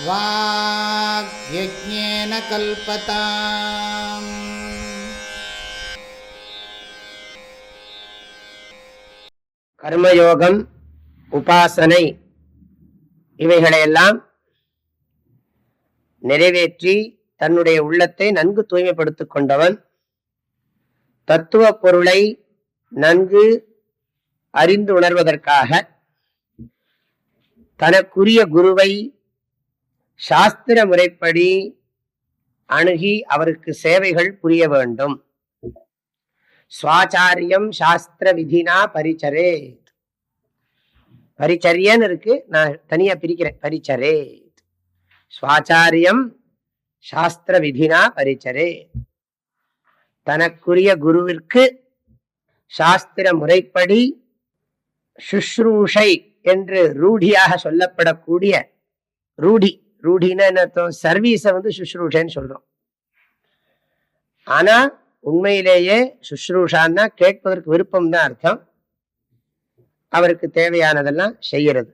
வாக்யஜ்ஞேன கல்பதாம். கர்மயோகம், உபாசனை இவைகளையெல்லாம் நிறைவேற்றி தன்னுடைய உள்ளத்தை நன்கு தூய்மைப்படுத்திக் கொண்டவன் தத்துவ பொருளை நன்கு அறிந்து உணர்வதற்காக தனக்குரிய குருவை சாஸ்திர முறைப்படி அணுகி அவருக்கு சேவைகள் புரிய வேண்டும். ஸ்வாச்சாரியம் சாஸ்திர விதினா பரிச்சரே. பரிச்சரியன்னு இருக்கு, நான் தனியா பிரிக்கிறேன். பரிச்சரே ஸ்வாச்சாரியம் சாஸ்திர விதினா பரிச்சரே. தனக்குரிய குருவிற்கு சாஸ்திர முறைப்படி சுஷ்ரூஷை என்று ரூಢியாக சொல்லப்படக்கூடிய ரூಢின்னா என்ன அர்த்தம்? சர்வீஸை சுஷ்ரூஷைன்னு சொல்றோம். ஆனா உண்மையிலேயே சுஷ்ரூஷான்னா கேட்பதற்கு விருப்பம் தான் அர்த்தம். அவருக்கு தேவையானதெல்லாம் செய்யறது.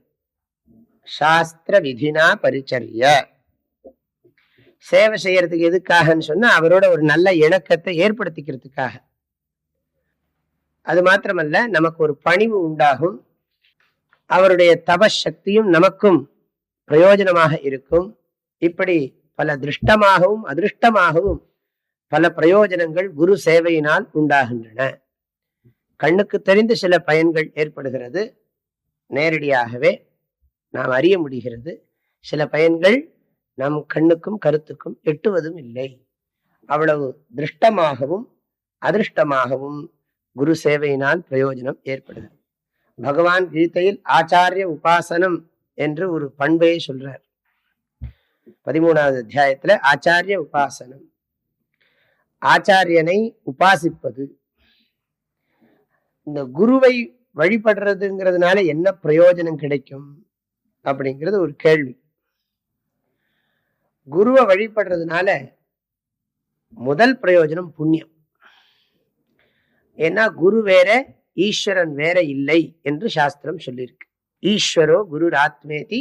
சாஸ்திர விதினா பரிச்சரிய. சேவை செய்யறதுக்கு எதுக்காகன்னு சொன்னா அவரோட ஒரு நல்ல இணக்கத்தை ஏற்படுத்திக்கிறதுக்காக. அது மாத்திரமல்ல, நமக்கு ஒரு பணிவு உண்டாகும். அவருடைய தபசக்தியும் நமக்கும் பிரயோஜனமாக இருக்கும். இப்படி பல திருஷ்டமாகவும் அதிருஷ்டமாகவும் பல பிரயோஜனங்கள் குரு சேவையினால் உண்டாகின்றன. கண்ணுக்கு தெரிந்து சில பயன்கள் ஏற்படுகிறது, நேரடியாகவே நாம் அறிய முடிகிறது. சில பயன்கள் நம் கண்ணுக்கும் கருத்துக்கும் எட்டுவதும் இல்லை. அவ்வளவு திருஷ்டமாகவும் அதிருஷ்டமாகவும் குரு சேவையினால் பிரயோஜனம் ஏற்படுகிறது. பகவான் கீதையில் ஆச்சாரிய உபாசனம் என்று ஒரு பண்பையை சொல்றார். 13வது அத்தியாயத்துல ஆச்சாரிய உபாசனம், ஆச்சாரியனை உபாசிப்பது. இந்த குருவை வழிபடுறதுங்கிறதுனால என்ன பிரயோஜனம் கிடைக்கும் அப்படிங்கிறது ஒரு கேள்வி. குருவை வழிபடுறதுனால முதல் பிரயோஜனம் புண்ணியம். ஏன்னா குரு வேற ஈஸ்வரன் வேற இல்லை என்று சாஸ்திரம் சொல்லியிருக்கு. ஈஸ்வரோ குரு ஆத்மேதி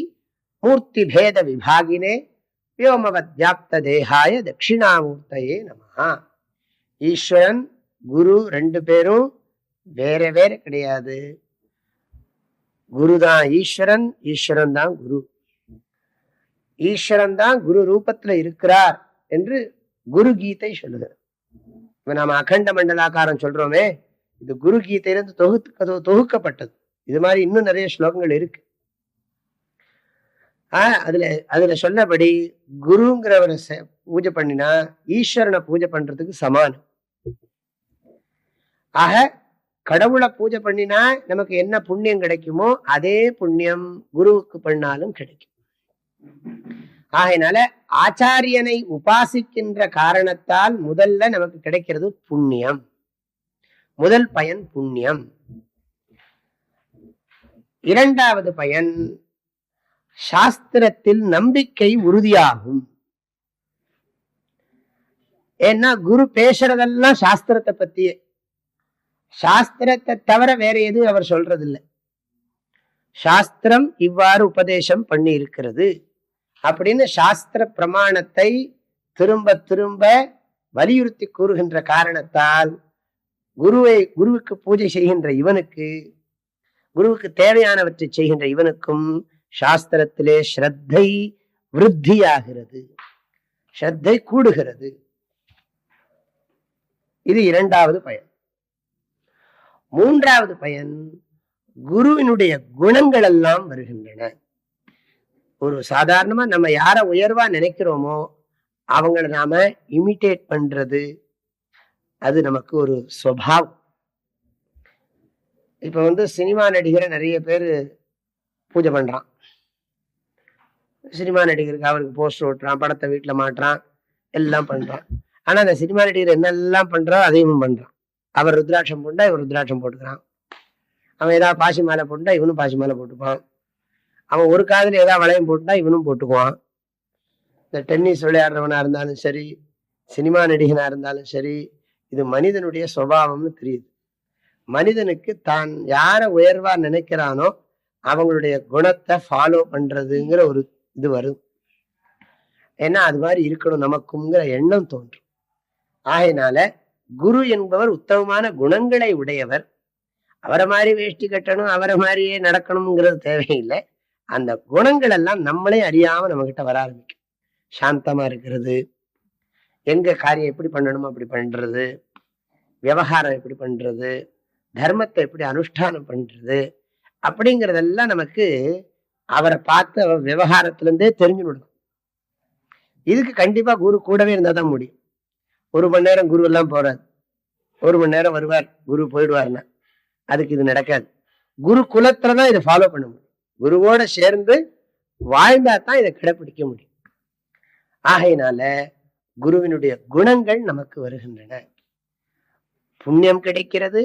மூர்த்தி பேத விபாகினே வியோமவத் வியாப்த தேகாய தட்சிணாமூர்த்தையே நமஹா. ஈஸ்வரன் குரு ரெண்டு பேரும் வேற வேற கிடையாது. குருதான் ஈஸ்வரன், ஈஸ்வரன் தான் குரு. ஈஸ்வரன் தான் குரு ரூபத்துல இருக்கிறார் என்று குரு கீதை சொல்லுகிறது. இப்ப நாம அகண்ட மண்டலாக்காரம் சொல்றோமே, இது குரு கீதையிலிருந்து தொகுக்கப்பட்டது. இது மாதிரி இன்னும் நிறைய ஸ்லோகங்கள் இருக்கு. அதுல சொன்னபடி குருங்கிறவரை பூஜை பண்ணினா ஈஸ்வரனை பூஜை பண்றதுக்கு சமானம். ஆக கடவுளை பூஜை பண்ணினா நமக்கு என்ன புண்ணியம் கிடைக்குமோ அதே புண்ணியம் குருவுக்கு பண்ணாலும் கிடைக்கும். ஆகையினால ஆச்சாரியனை உபாசிக்கின்ற காரணத்தால் முதல்ல நமக்கு கிடைக்கிறது புண்ணியம். முதல் பயன் புண்ணியம். இரண்டாவது பயன் சாஸ்திரத்தில் நம்பிக்கை உறுதியாகும். ஏன்னா குரு பேசுறதெல்லாம் சாஸ்திரத்தை பத்தியே. சாஸ்திரத்தை தவிர வேற எதுவும் அவர் சொல்றது இல்லை. சாஸ்திரம் இவ்வாறு உபதேசம் பண்ணி இருக்கிறது அப்படின்னு சாஸ்திர பிரமாணத்தை திரும்ப திரும்ப வலியுறுத்தி கூறுகின்ற காரணத்தால் குருவுக்கு பூஜை செய்கின்ற இவனுக்கு, குருவுக்கு தேவையானவற்றை செய்கின்ற இவனுக்கும் சாஸ்திரத்திலே ஸ்ரத்தை விருத்தியாகிறது, ஸ்ரத்தை கூடுகிறது. இது இரண்டாவது பயன். மூன்றாவது பயன், குருவினுடைய குணங்கள் எல்லாம் வருகின்றன. ஒரு சாதாரணமா நம்ம யார உயர்வா நினைக்கிறோமோ அவங்களை நாம இமிட்டேட் பண்றது, அது நமக்கு ஒரு சுபாவம். இப்ப சினிமா நடிகரை நிறைய பேர் பூஜை பண்றான். சினிமா நடிகருக்கு அவருக்கு போஸ்டர் ஓட்டுறான், படத்தை வீட்டுல மாட்டுறான், எல்லாம் பண்றான். ஆனா அந்த சினிமா நடிகர் என்னெல்லாம் பண்றான் அதையும் பண்றான். அவர் ருத்ராட்சம் போட்டா இவர் ருத்ராட்சம் போட்டுக்கிறான். அவன் ஏதாவது பாசி மாலை போட்டா இவனும் பாசி மாலை போட்டுப்பான். அவன் ஒரு காதுல ஏதாவது வளையம் போட்டா இவனும் போட்டுக்குவான். இந்த டென்னிஸ் விளையாடுறவனா இருந்தாலும் சரி, சினிமா நடிகனா இருந்தாலும் சரி, இது மனிதனுடைய சுபாவம்னு தெரியுது. மனிதனுக்கு தான் யார உயர்வா நினைக்கிறானோ அவங்களுடைய குணத்தை ஃபாலோ பண்றதுங்கிற ஒரு இது வரும். ஏன்னா அது மாதிரி இருக்கணும் நமக்குங்கிற எண்ணம் தோன்றும். ஆகையினால குரு என்பவர் உத்தமமான குணங்களை உடையவர். அவரை மாதிரி வேஷ்டி கட்டணும், அவரை மாதிரியே நடக்கணுங்கிறது தேவையில்லை. அந்த குணங்கள் எல்லாம் நம்மளே அறியாம நம்ம கிட்ட வர ஆரம்பிக்கும். சாந்தமா இருக்கிறது, எங்க காரியம் எப்படி பண்ணணுமோ அப்படி பண்றது, விவகாரம் எப்படி பண்றது, தர்மத்தை எப்படி அனுஷ்டானம் பண்றது, அப்படிங்கிறதெல்லாம் நமக்கு அவரை பார்த்து அவர் விவகாரத்துல இருந்தே தெரிஞ்சு விடணும். இதுக்கு கண்டிப்பா குரு கூடவே இருந்தா தான் முடியும். 1 மணி நேரம் குரு எல்லாம் போறாரு, 1 மணி நேரம் வருவார், குரு போயிடுவார்னா அதுக்கு இது நடக்காது. குரு குலத்துலதான் இதை ஃபாலோ பண்ண முடியும். குருவோட சேர்ந்து வாழ்ந்தா தான் இதை கடைபிடிக்க முடியும். ஆகையினால குருவினுடைய குணங்கள் நமக்கு வருகின்றன. புண்ணியம் கிடைக்கிறது,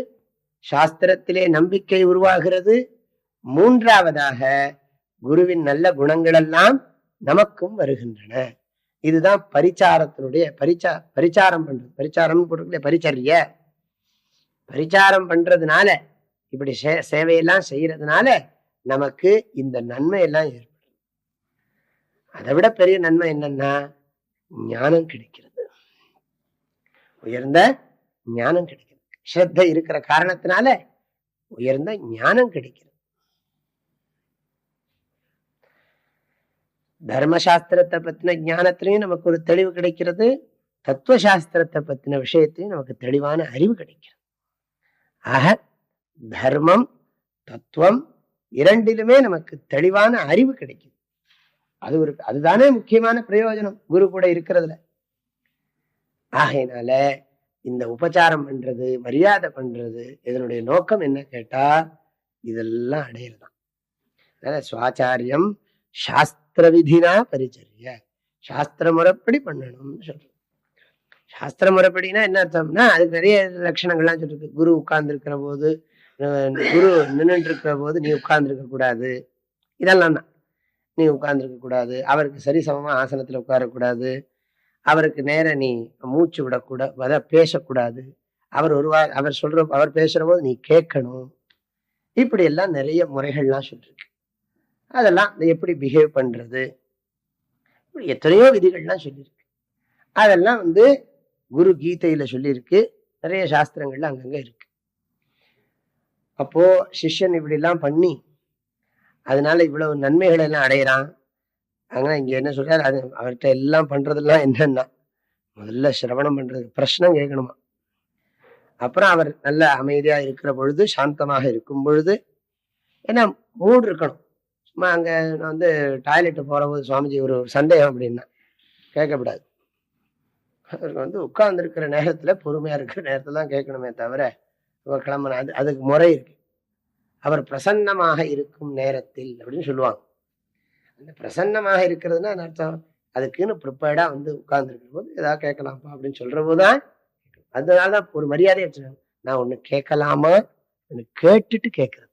சாஸ்திரத்திலே நம்பிக்கை உருவாகிறது. 3ஆவதாக குருவின் நல்ல குணங்கள் எல்லாம் நமக்கும் வருகின்றன. இதுதான் பரிச்சாரத்தினுடைய பரிச்சாரம் பண்றது. பரிச்சாரம் போட்டுக்கல, பரிச்சரிய. பரிச்சாரம் பண்றதுனால, இப்படி சேவையெல்லாம் செய்யறதுனால நமக்கு இந்த நன்மை எல்லாம் ஏற்படும். அதை விட பெரிய நன்மை என்னன்னா ஞானம் கிடைக்கிறது, உயர்ந்த ஞானம் கிடைக்கிறது. ஸ்ரத்தை இருக்கிற காரணத்தினால உயர்ந்த ஞானம் கிடைக்கிறது. தர்மசாஸ்திரத்தை பத்தின ஞானத்திலையும் நமக்கு ஒரு தெளிவு கிடைக்கிறது, தத்துவசாஸ்திரத்தை பத்தின விஷயத்திலையும் நமக்கு தெளிவான அறிவு கிடைக்கிறது. ஆக தர்மம் தத்துவம் இரண்டிலுமே நமக்கு தெளிவான அறிவு கிடைக்குது. அதுதானே முக்கியமான பிரயோஜனம் குரு கூட இருக்கிறதுல. ஆகையினால இந்த உபச்சாரம் பண்றது, மரியாதை பண்றது, இதனுடைய நோக்கம் என்ன கேட்டா இதெல்லாம் அடையிறதான். அதனால சுவாச்சாரியம் சாஸ்திர விதினா பரிச்சரிய, சாஸ்திர முறைப்படி பண்ணணும்னு சொல்றது. சாஸ்திர முறைப்படினா என்ன அர்த்தம்னா அதுக்கு நிறைய லட்சணங்கள்லாம் சொல்லிருக்கு. குரு உட்கார்ந்து இருக்கிற போது, குரு நின்றுட்டு இருக்கிற போது நீ உட்கார்ந்து இருக்க கூடாது, இதெல்லாம் தான். நீ உட்கார்ந்து இருக்க கூடாது, அவருக்கு சரிசமமா ஆசனத்துல உட்காரக்கூடாது, அவருக்கு நேர நீ மூச்சு விடக்கூடாது, பேசக்கூடாது, அவர் பேசுற போது நீ கேட்கணும். இப்படி எல்லாம் நிறைய முறைகள்லாம் சொல்லிருக்கு. அதெல்லாம் எப்படி பிஹேவ் பண்றது, எத்தனையோ விதிகள்லாம் சொல்லியிருக்கு. அதெல்லாம் குரு கீதையில சொல்லியிருக்கு, நிறைய சாஸ்திரங்கள்ல அங்கங்க இருக்கு. அப்போ சிஷ்யன் இப்படி எல்லாம் பண்ணி அதனால இவ்வளவு நன்மைகள் எல்லாம் அடையிறான். ஆனா இங்க என்ன சொல்றாரு, அது அவர்கிட்ட எல்லாம் பண்றதெல்லாம் என்னன்னா முதல்ல சிரவணம் பண்றது, பிரச்சனை கேட்கணுமா. அப்புறம் அவர் நல்ல அமைதியா இருக்கிற பொழுது, சாந்தமாக இருக்கும் பொழுது, ஏன்னா மூடு இருக்கணும். சும்மா அங்க நான் டாய்லெட் போற போது சுவாமிஜி ஒரு சந்தேகம் அப்படின்னா கேட்கக்கூடாது. அவருக்கு உட்கார்ந்து இருக்கிற நேரத்துல, பொறுமையா இருக்கிற நேரத்துல தான் கேட்கணுமே தவிர கிளம்புன அதுக்கு முறை இருக்கு. அவர் பிரசன்னமாக இருக்கும் நேரத்தில் அப்படின்னு சொல்லுவாங்க. அந்த பிரசன்னமாக இருக்கிறதுனா அர்த்தம் அதுக்குன்னு ப்ரிப்பேர்டா உட்கார்ந்து இருக்கிற போது ஏதாவது கேட்கலாம்ப்பா அப்படின்னு சொல்ற போதுதான். அதனாலதான் ஒரு மரியாதையை வச்சுருக்காங்க. நான் ஒண்ணு கேட்கலாமா, ஒண்ணு கேட்டுட்டு கேட்கறது,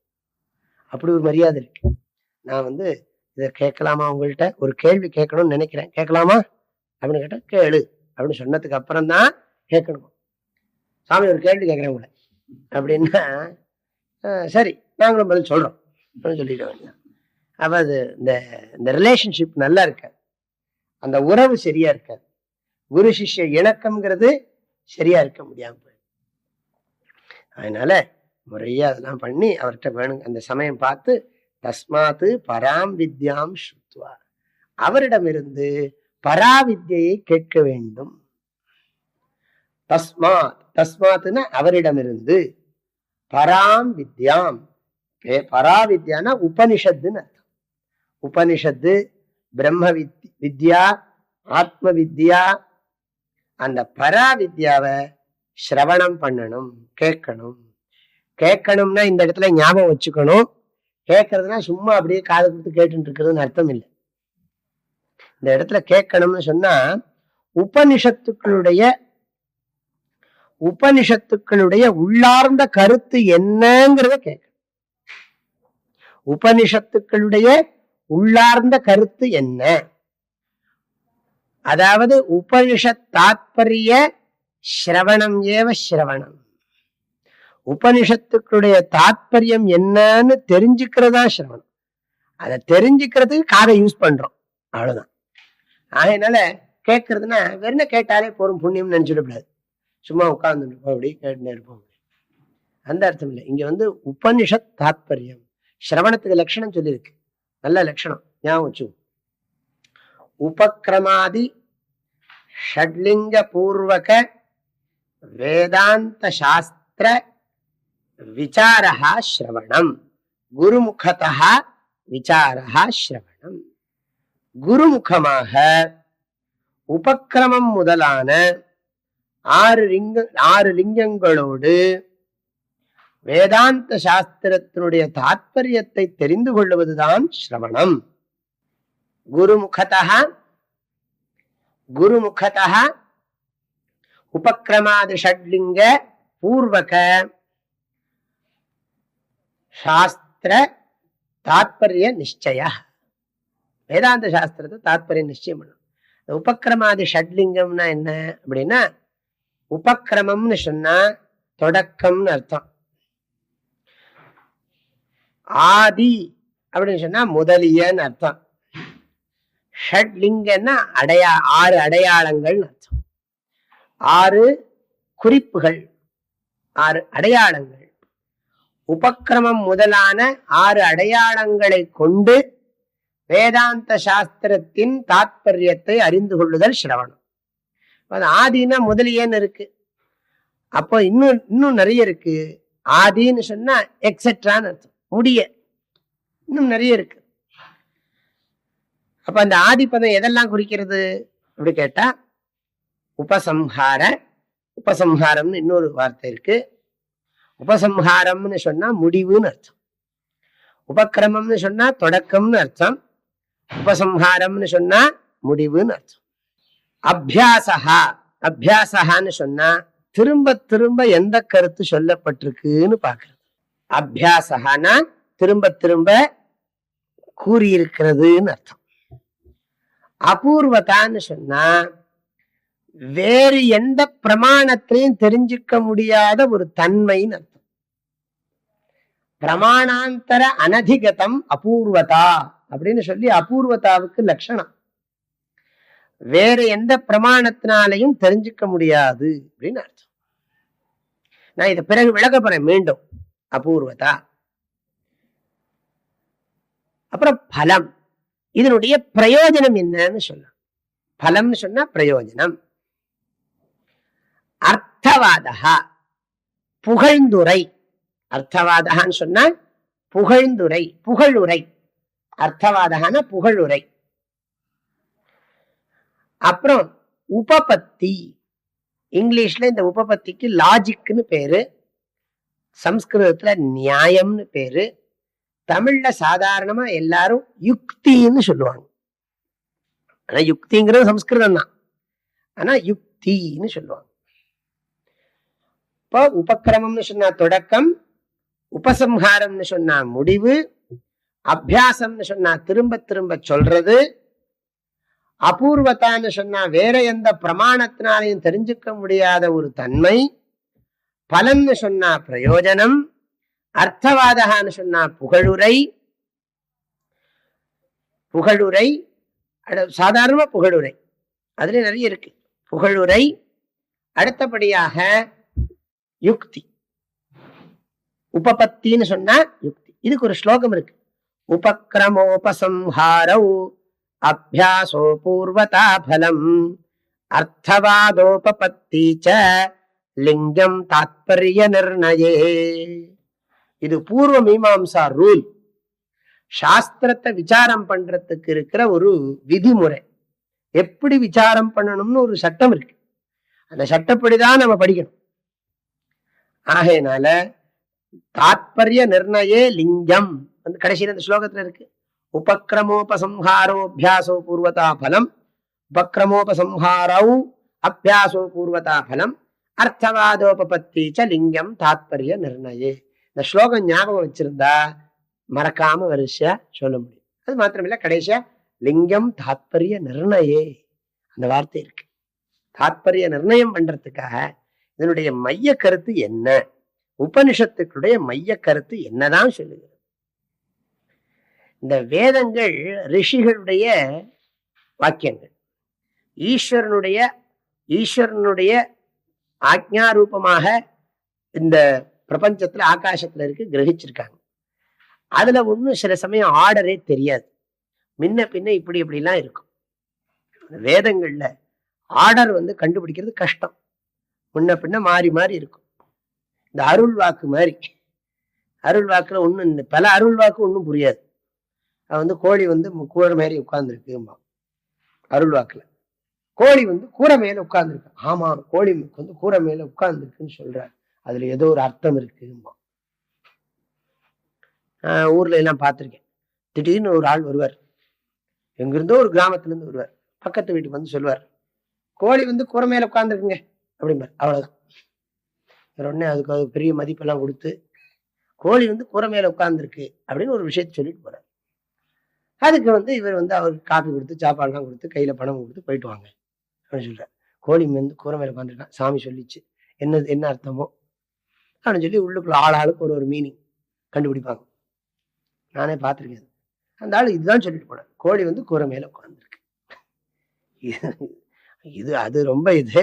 அப்படி ஒரு மரியாதை இருக்கு. நான் இதை கேட்கலாமா, உங்கள்கிட்ட ஒரு கேள்வி கேட்கணும்னு நினைக்கிறேன், கேட்கலாமா அப்படின்னு கேட்டா கேளு அப்படின்னு சொன்னதுக்கு அப்புறம் தான் கேட்கணுமா. சாமி ஒரு கேள்வி கேட்கிறேன் உங்களை அப்படின்னா சரி நாங்களும் பதில் சொல்றோம் அப்படின்னு சொல்லிட வேண்டியது. அப்ப அது இந்த ரிலேஷன்ஷிப் நல்லா இருக்காது, அந்த உறவு சரியா இருக்காது, குரு சிஷ்ய இணக்கம்ங்கிறது சரியா இருக்க முடியாம போயிடும். அதனால முறையா அதெல்லாம் பண்ணி அவர்கிட்ட வேணும் அந்த சமயம் பார்த்து, தஸ்மாத்து பராம் வித்யாம் ஸ்ருத்வா, அவரிடமிருந்து பராவித்யை கேட்க வேண்டும். தஸ்மாத்னா அவரிடமிருந்து, பராம் வித்யாம், பராவித்யானா உபனிஷத்துன்னு அர்த்தம். உபனிஷத்து, பிரம்ம வித்யா, ஆத்ம வித்யா, அந்த பராவித்யாவை சிரவணம் பண்ணணும், கேட்கணும். கேட்கணும்னா இந்த இடத்துல ஞாபகம் வச்சுக்கணும். கேட்கறதுனா சும்மா அப்படியே காது கொடுத்து கேட்டு இருக்கிறதுன்னு அர்த்தம் இல்லை. இந்த இடத்துல கேட்கணும்னு சொன்னா உபனிஷத்துக்களுடைய உள்ளார்ந்த கருத்து என்னங்கிறத கேட்கணும். உபனிஷத்துக்களுடைய உள்ளார்ந்த கருத்து என்ன, அதாவது உபனிஷத் தாத்பரிய சிரவணம் ஏவ சிரவணம். உபனிஷத்துக்களுடைய தாத்பரியம் என்னன்னு தெரிஞ்சுக்கிறதா சிரவணம். அதை தெரிஞ்சுக்கிறதுக்கு காதை யூஸ் பண்றோம், அவ்வளவுதான். ஆகையினால கேட்கறதுன்னா வெறும் கேட்டாலே போரும் புண்ணியம் நினைச்சுடக்கூடாது. சும்மா உட்கார்ந்து இருப்போம் அப்படி கேட்டுனே இருப்போம், அந்த அர்த்தம் இல்லை. இங்க உபனிஷத் தாத்பரியம், சிரவணத்துக்கு லட்சணம் சொல்லியிருக்கு. நல்ல லட்சணம் ஞாபகம் வச்சு. உபக்ரமாதி ஷட்லிங்க பூர்வக வேதாந்த சாஸ்திர விசாரஹா ஸ்ரவணம். குருமுகதா விசாரஹா ஸ்ரவணம். குருமுகமாக உபக்கிரமம் முதலான 6 லிங்கங்களோடு வேதாந்த சாஸ்திரத்தினுடைய தாத்பரியத்தை தெரிந்து கொள்வதுதான் ஸ்ரவணம். குருமுகதா உபக்கிரமாதி ஷட்லிங்க பூர்வக சாஸ்திர தாத்பரிய நிச்சய. வேதாந்த சாஸ்திரத்தை தாத்பரிய நிச்சயம் பண்ணும். உபக்கிரமாதி ஷட்லிங்கம்னா என்ன அப்படின்னா, உபக்கிரமம்னு சொன்னா தொடக்கம்னு அர்த்தம். ஆதி அப்படின்னு சொன்னா முதலியன்னு அர்த்தம். ஷட்லிங்கன்னா 6 அடையாளங்கள் அர்த்தம். 6 குறிப்புகள், 6 அடையாளங்கள். உபக்கிரமம் முதலான 6 அடையாளங்களை கொண்டு வேதாந்த சாஸ்திரத்தின் தாத்பரியத்தை அறிந்து கொள்ளுதல் சிரவணம். ஆதினா முதலியன்னு இருக்கு. அப்போ இன்னும் நிறைய இருக்கு. ஆதின்னு சொன்னா எக்ஸெட்ரான்னு அர்த்தம், முடிய. இன்னும் நிறைய இருக்கு. அப்ப அந்த ஆதிப்பதம் எதெல்லாம் குறிக்கிறது அப்படி கேட்டா, உபசம்ஹாரம்னு இன்னொரு வார்த்தை இருக்கு. உபசம்ஹாரம்னு சொன்னா முடிவுன்னு அர்த்தம். உபக்கிரமம்னு சொன்னா தொடக்கம்னு அர்த்தம். உபசம்ஹாரம்னு சொன்னா முடிவுன்னு அர்த்தம். அபியாசகான்னு சொன்னா திரும்ப திரும்ப எந்த கருத்து சொல்லப்பட்டிருக்குன்னு பாக்குறது. அபியாசகானா திரும்ப திரும்ப கூறியிருக்கிறதுன்னு அர்த்தம். அபூர்வதான்னு சொன்னா வேறு எந்த பிரமாணத்திலையும் தெரிஞ்சுக்க முடியாத ஒரு தன்மைன்னு அர்த்தம். பிரமாணாந்தர அனதிகதம் அபூர்வதா அப்படின்னு சொல்லி அபூர்வதாவுக்கு லட்சணம். வேற எந்த பிரமாணத்தினாலையும் தெரிஞ்சுக்க முடியாது அப்படின்னு அர்த்தம். நான் இதை பிறகு விளக்க போறேன் மீண்டும். அபூர்வதா. அப்புறம் பலம், இதனுடைய பிரயோஜனம் என்னன்னு சொல்லலாம். பலம்னு சொன்னா பிரயோஜனம். அர்த்தவாதா, புகழ்ந்துரை. அர்த்தவாதான்னு சொன்னா புகழ்ந்துரை, புகழுரை. அர்த்தவாதான புகழுரை. அப்புறம் உபபத்தி. இங்கிலீஷ்ல இந்த உபபத்திக்கு லாஜிக்னு பேரு, சம்ஸ்கிருதத்துல நியாயம்னு பேரு, தமிழ்ல சாதாரணமா எல்லாரும் யுக்தின்னு சொல்லுவாங்க. ஆனா யுக்திங்கிறது சம்ஸ்கிருதம் தான், ஆனா யுக்தின்னு சொல்லுவாங்க. இப்போ உபக்கிரமம்னு சொன்னா தொடக்கம், உபசம்ஹாரம்னு சொன்னா முடிவு, அபியாசம்னு சொன்னா திரும்ப திரும்ப சொல்றது, அபூர்வத்தான்னு சொன்னா வேற எந்த பிரமாணத்தினாலையும் தெரிஞ்சுக்க முடியாத ஒரு தன்மை, பலன்னு சொன்னா பிரயோஜனம், அர்த்தவாதான்னு சொன்னா புகழுரை. புகழுரை சாதாரண புகழுரை, அதுல நிறைய இருக்கு புகழுரை. அடுத்தபடியாக யுக்தி. உபபத்தின்னு சொன்னா யுக்தி. இதுக்கு ஒரு ஸ்லோகம் இருக்கு. உபக்ரமோபசம்ஹாரௌ அபியாசோ பூர்வதா பலம் அர்த்தவாதோபபத்தி ச லிங்கம் தாத்பரிய நிர்ணயே. இது பூர்வ மீமாம்சா ரூல். சாஸ்திரத்தை விசாரம் பண்றதுக்கு இருக்கிற ஒரு விதிமுறை. எப்படி விசாரம் பண்ணணும்னு ஒரு சட்டம் இருக்கு. அந்த சட்டப்படிதான் நம்ம படிக்கணும். ஆகையினால தாத்பரிய நிர்ணயே லிங்கம் வந்து கடைசியில் அந்த ஸ்லோகத்துல இருக்கு. உபக்ரமோபசம்ஹாரோபியாசோ பூர்வதா பலம், உபக்ரமோபசம்ஹாரௌ அபியாசோ பூர்வதா பலம் அர்த்தவாதோபபத்தி ச லிங்கம் தாத்பரிய நிர்ணயே. இந்த ஸ்லோகம் ஞாபகம் வச்சிருந்தா மறக்காம வரிசையா சொல்ல முடியும். அது மாத்திரமில்ல, கடைசியா லிங்கம் தாத்பரிய நிர்ணயே அந்த வார்த்தை இருக்கு. தாத்பரிய நிர்ணயம் பண்றதுக்காக இதனுடைய மைய கருத்து என்ன, உபனிஷத்துக்களுடைய மைய கருத்து என்னதான் சொல்லுகிறது. இந்த வேதங்கள் ரிஷிகளுடைய வாக்கியங்கள். ஈஸ்வரனுடைய ஈஸ்வரனுடைய ஆக்ஞாரூபமாக இந்த பிரபஞ்சத்துல ஆகாசத்துல இருக்கு கிரகிச்சிருக்காங்க. அதுல ஒண்ணும் சில சமயம் ஆர்டரே தெரியாது, முன்ன பின்ன இப்படி இப்படிலாம் இருக்கும். வேதங்கள்ல ஆர்டர் கண்டுபிடிக்கிறது கஷ்டம், முன்ன பின்ன மாறி மாறி இருக்கும். இந்த அருள் வாக்கு மாதிரி, அருள் வாக்குல ஒண்ணும் பல அருள் வாக்கு ஒன்றும் புரியாது. அது கோழி கூரை மாதிரி உட்கார்ந்துருக்கு. அருள் வாக்குல கோழி கூரை மேல உட்கார்ந்துருக்கு. ஆமா, கோழி கூரை மேல உட்கார்ந்துருக்குன்னு சொல்றாரு, அதுல ஏதோ ஒரு அர்த்தம் இருக்குமா. ஊர்ல எல்லாம் பார்த்திருக்கேன். திடீர்னு ஒரு ஆள் வருவார், எங்கிருந்தோ ஒரு கிராமத்துல இருந்து வருவார், பக்கத்து வீட்டுக்கு சொல்லுவார், கோழி கூரை மேல உட்கார்ந்துருக்குங்க அப்படிம்பார். அவ்வளவுதான். உடனே அதுக்கு பெரிய மதிப்பெல்லாம் கொடுத்து கோழி கூரை மேல உட்கார்ந்துருக்கு அப்படின்னு ஒரு விஷயத்த சொல்லிட்டு போறாரு. அதுக்கு இவர் அவருக்கு காப்பி கொடுத்து சாப்பாடுலாம் கொடுத்து கையில பணம் கொடுத்து போயிட்டு வாங்க அப்படின்னு சொல்றாரு. கோழி கூரை மேல உட்காந்துருக்கான், சாமி சொல்லிச்சு, என்ன அர்த்தமோ அப்படின்னு சொல்லி உள்ளுக்குள்ள ஆளாளுக்கு ஒரு ஒரு மீனிங் கண்டுபிடிப்பாங்க. நானே பார்த்திருக்கேன். அந்த ஆளு இதுதான் சொல்லிட்டு போனார், கோழி கூரை மேல உட்கார்ந்துருக்கு. இது அது ரொம்ப இது